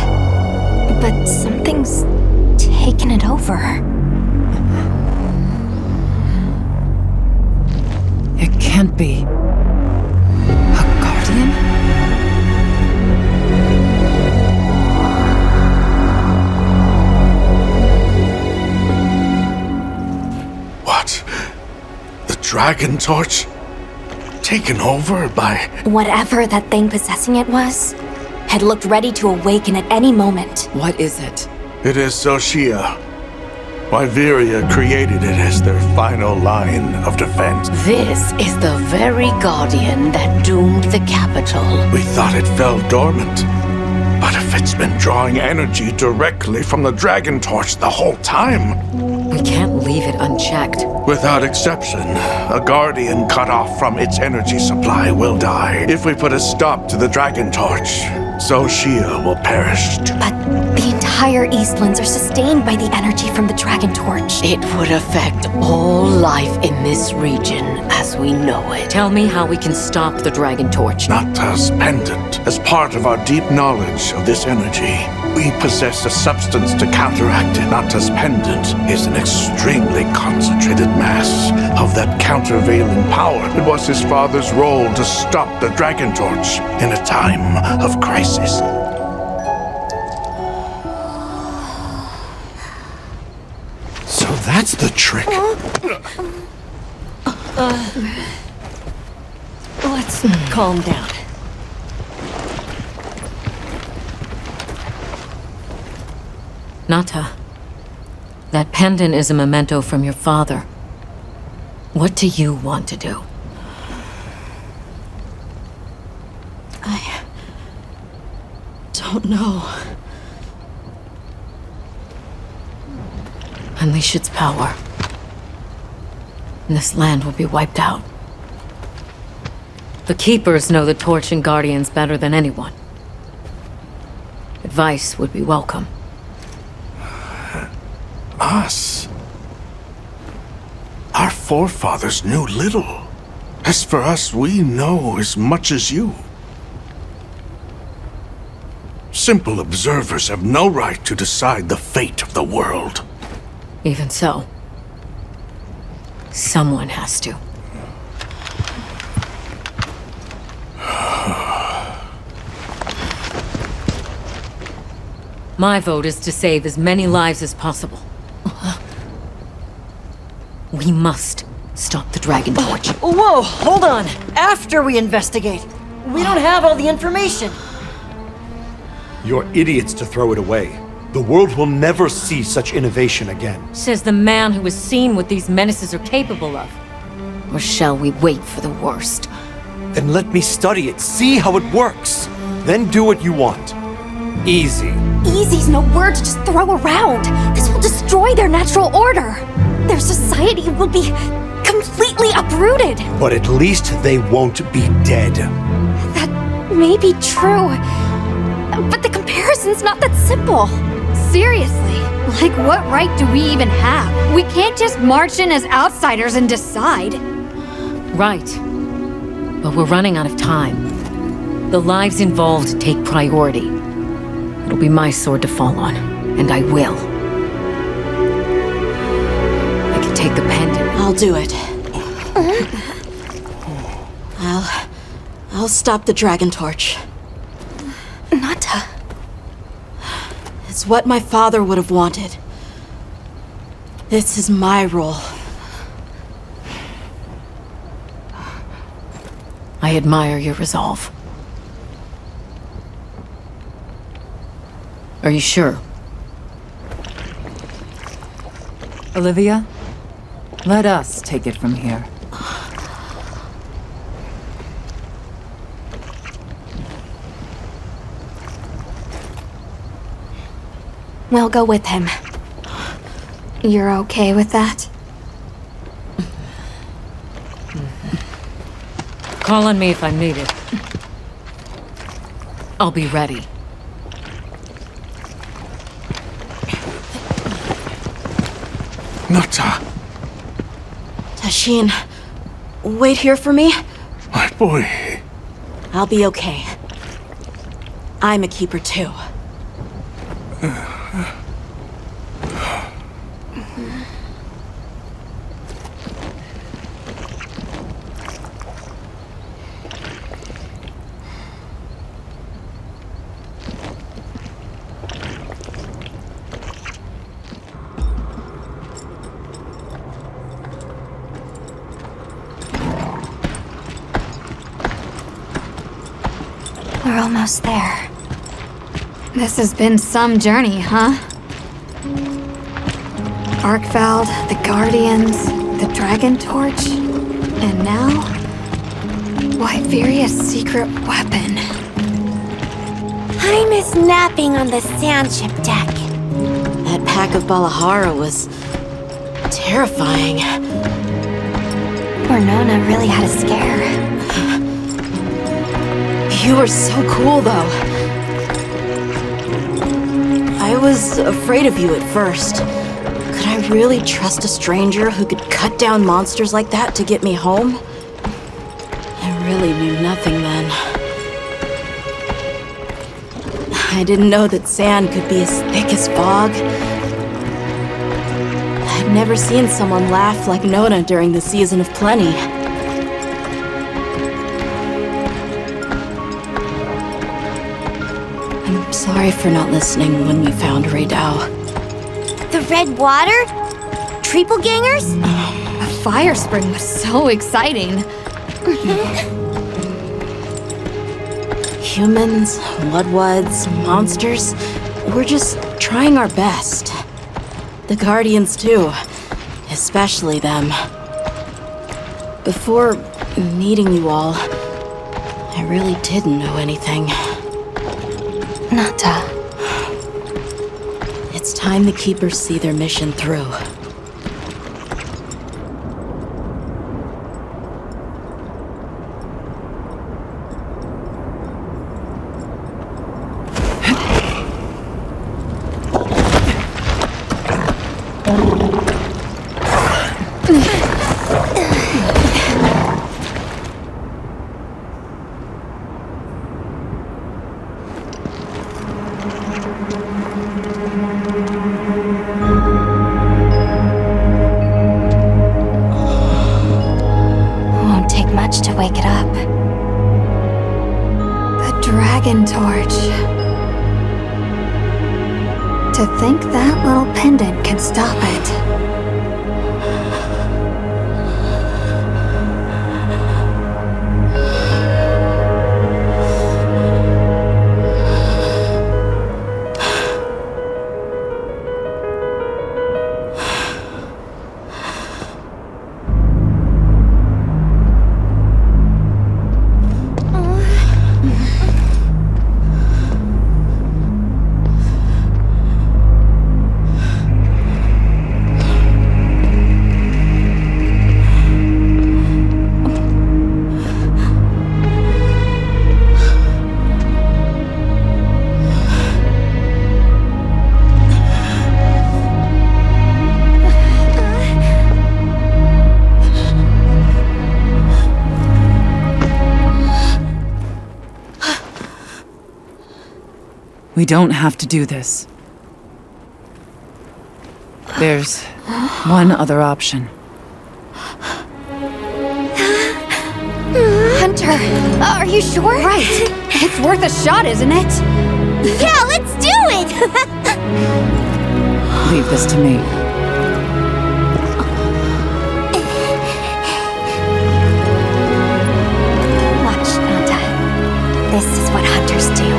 But something's taken it over.
It can't be. A guardian?
What? The Dragon Torch? Taken over by...
Whatever that thing possessing it was, had looked ready to awaken at any moment.
What is it?
It is Xochitl. Wyveria created it as their final line of defense.
This is the very guardian that doomed the capital.
We thought it fell dormant. But if it's been drawing energy directly from the Dragon Torch the whole time...
We can't leave it unchecked.
Without exception, a guardian cut off from its energy supply will die. If we put a stop to the Dragon Torch, Xochitl will perish too.
But the entire Eastlands are sustained by the energy from the Dragon Torch.
It would affect all life in this region as we know it.
Tell me how we can stop the Dragon Torch.
Nata's pendant. As part of our deep knowledge of this energy, we possess a substance to counteract it. Nata's pendant is an extremely concentrated mass of that countervailing power. It was his father's role to stop the Dragon Torch in a time of crisis.
So that's the trick.
Let's calm down.
Nata, that pendant is a memento from your father. What do you want to do?
I don't know.
Unleash its power, and this land will be wiped out. The Keepers know the Torch and Guardians better than anyone. Advice would be welcome.
Us? Our forefathers knew little. As for us, we know as much as you. Simple observers have no right to decide the fate of the world.
Even so, someone has to. My vote is to save as many lives as possible. We must stop the Dragon Torch.
Whoa, hold on. After we investigate. We don't have all the information.
You're idiots to throw it away. The world will never see such innovation again.
Says the man who has seen what these menaces are capable of. Or shall we wait for the worst?
Then let me study it, see how it works. Then do what you want. Easy.
Easy's no word to just throw around. This will destroy their natural order. their society will be completely uprooted.
But at least they won't be dead.
That may be true, but the comparison's not that simple.
Seriously, like what right do we even have? We can't just march in as outsiders and decide.
Right. But we're running out of time. The lives involved take priority. It'll be my sword to fall on, and I will. I can take the pendant.
I'll do it. I'll stop the dragon torch.
Nata.
It's what my father would have wanted. This is my role.
I admire your resolve. Are you sure?
Olivia, let us take it from here.
We'll go with him.
You're okay with that?
Call on me if I'm needed. I'll be ready.
Nata,
Tashin, wait here for me.
my boy.
I'll be okay. I'm a keeper too.
We're almost there.
This has been some journey, huh? Arkveld, the Guardians, the Dragon Torch, and now... Wyveria's secret weapon.
I miss napping on the sand ship deck.
That pack of Balahara was... terrifying.
Poor Nona really had a scare.
You were so cool, though. I was afraid of you at first. Could I really trust a stranger who could cut down monsters like that to get me home? I really knew nothing then. I didn't know that sand could be as thick as fog. I'd never seen someone laugh like Nona during the season of plenty. I'm sorry for not listening when we found Raydao.
The red water? Triple-gangers?
The fire spring was so exciting.
Humans, Mudwoods, monsters, we're just trying our best. The Guardians too, especially them. Before meeting you all, I really didn't know anything.
Nata.
It's time the Keepers see their mission through.
To wake it up.
The Dragon Torch. To think that little pendant can stop it.
We don't have to do this. There's one other option.
Hunter, are you sure? Right. It's worth a shot, isn't it?
Yeah, let's do it!
Leave this to me.
Watch, Nata. This is what hunters do.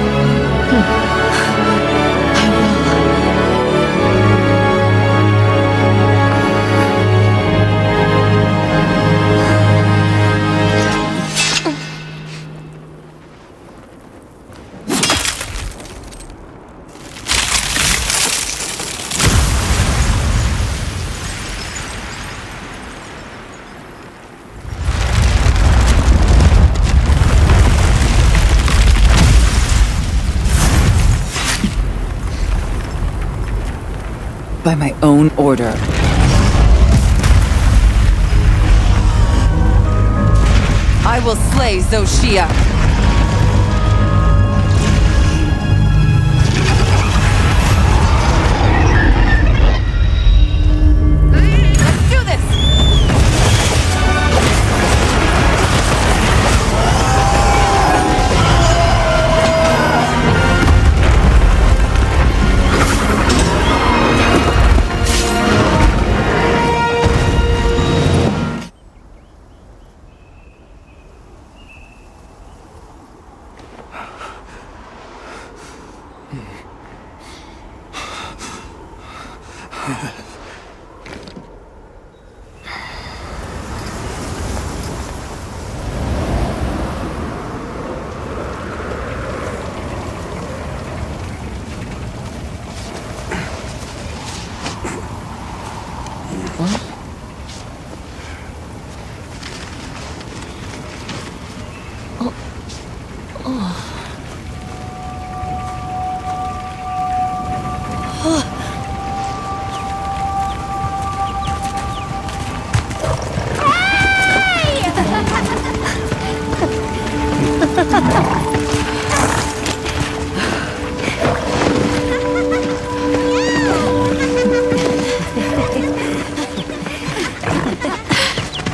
By my own order. I will slay Zoshia. Let's do this!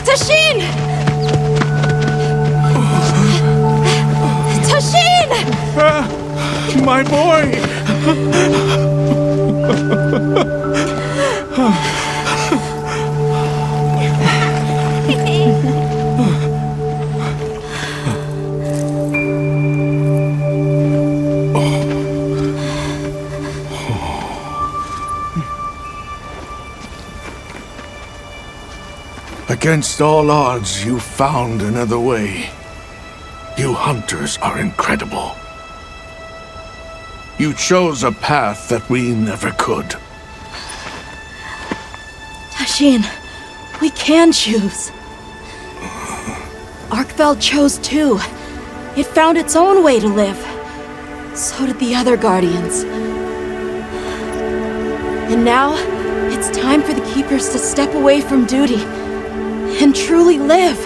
Tashin! Tashin!
My boy! Against all odds, you found another way. You hunters are incredible. You chose a path that we never could.
Tashin, we can choose. Arkfeld chose too. It found its own way to live. So did the other Guardians. And now, it's time for the Keepers to step away from duty and truly live.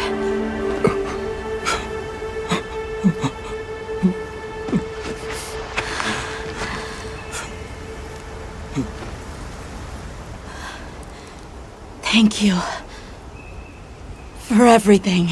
Thank you for everything.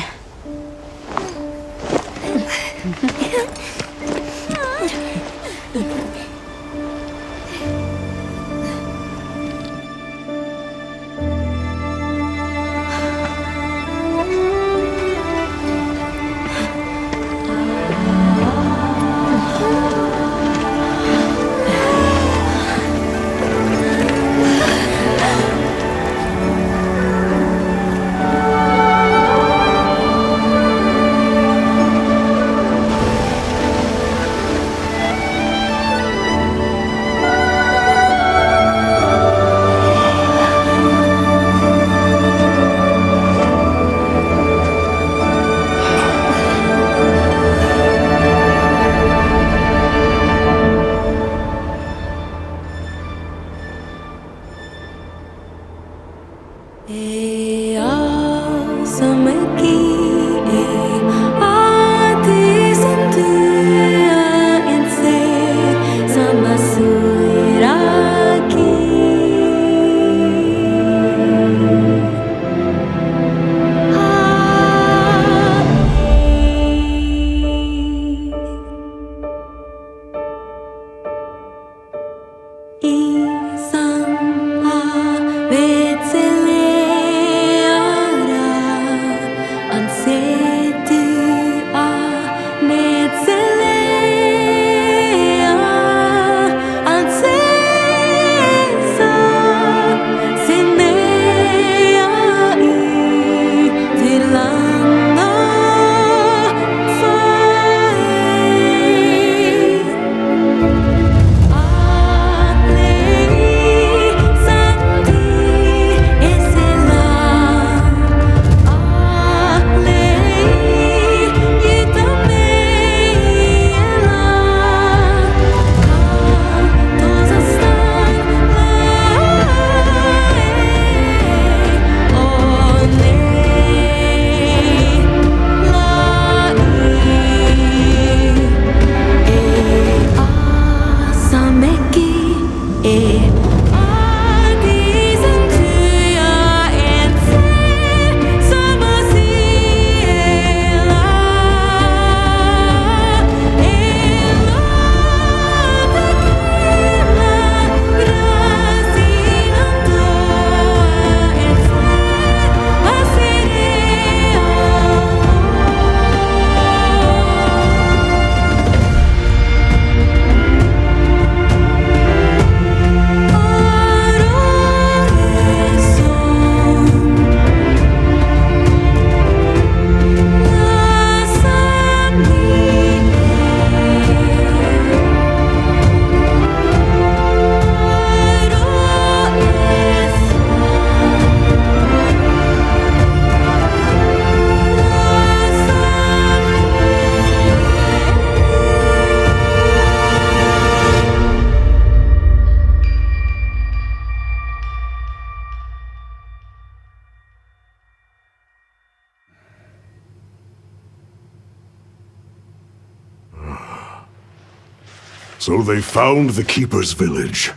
So they found the Keeper's village.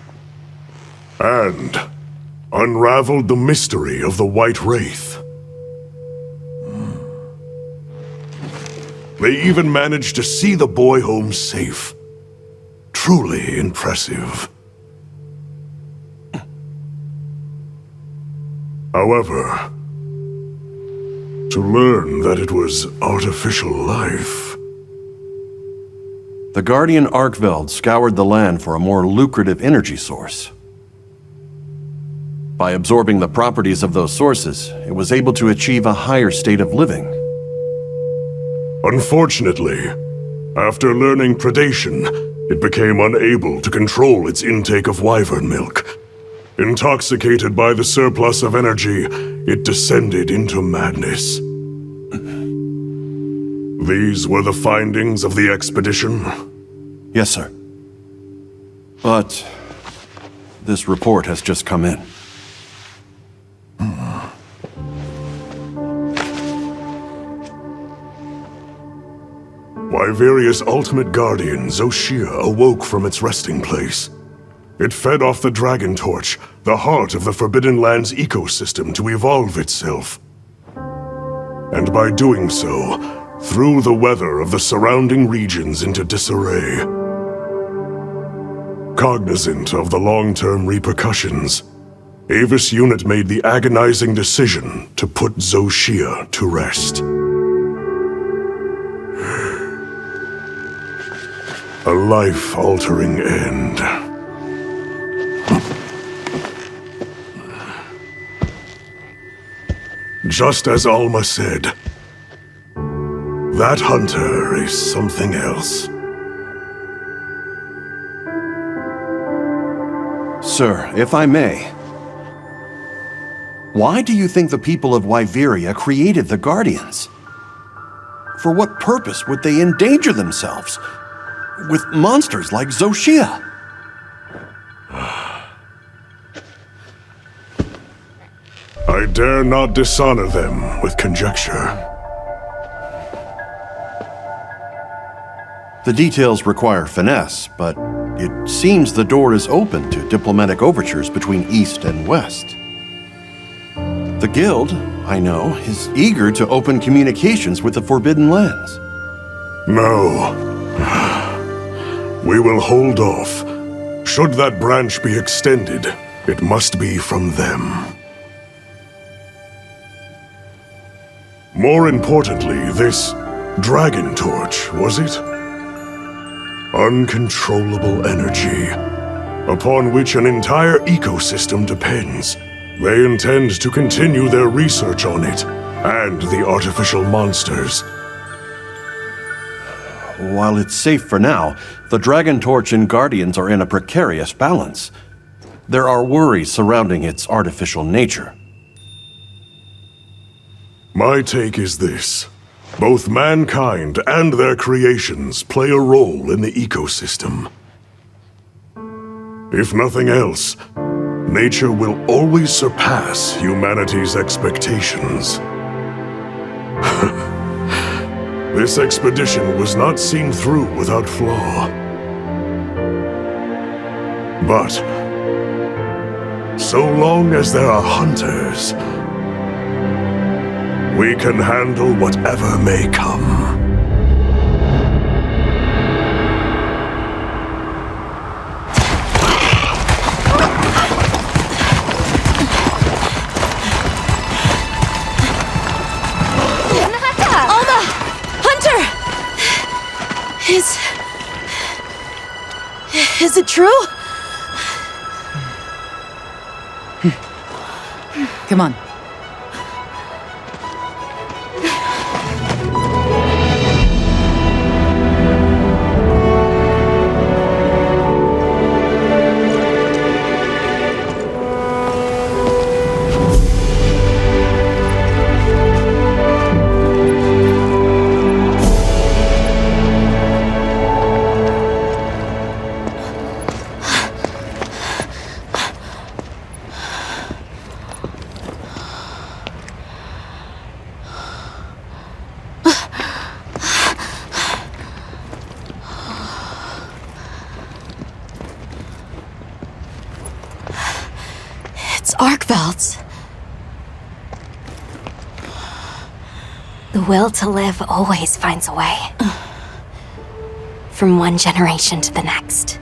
And unraveled the mystery of the White Wraith. They even managed to see the boy home safe. Truly impressive. However, to learn that it was artificial life...
The Guardian Arkveld scoured the land for a more lucrative energy source. By absorbing the properties of those sources, it was able to achieve a higher state of living.
Unfortunately, after learning predation, it became unable to control its intake of wyvern milk. Intoxicated by the surplus of energy, it descended into madness. These were the findings of the expedition?
Yes, sir. But this report has just come in.
Wyveria's ultimate guardian, Zoshia, awoke from its resting place. It fed off the Dragon Torch, the heart of the Forbidden Lands ecosystem, to evolve itself. And by doing so, threw the weather of the surrounding regions into disarray. Cognizant of the long-term repercussions, Avis Unit made the agonizing decision to put Zoshia to rest. A life-altering end. Just as Alma said, that hunter is something else.
Sir, if I may, why do you think the people of Wyveria created the Guardians? For what purpose would they endanger themselves with monsters like Zoshia?
I dare not dishonor them with conjecture.
The details require finesse, but it seems the door is open to diplomatic overtures between East and West. The Guild, I know, is eager to open communications with the Forbidden Lands.
No. We will hold off. Should that branch be extended, it must be from them. More importantly, this Dragon Torch, was it? Uncontrollable energy, upon which an entire ecosystem depends. They intend to continue their research on it, and the artificial monsters.
While it's safe for now, the Dragon Torch and Guardians are in a precarious balance. There are worries surrounding its artificial nature.
My take is this. Both mankind and their creations play a role in the ecosystem. If nothing else, nature will always surpass humanity's expectations. This expedition was not seen through without flaw. But so long as there are hunters, we can handle whatever may come.
Nata! Alma! Hunter! Is it true?
Come on.
It's Arkveld's.
The will to live always finds a way. From one generation to the next.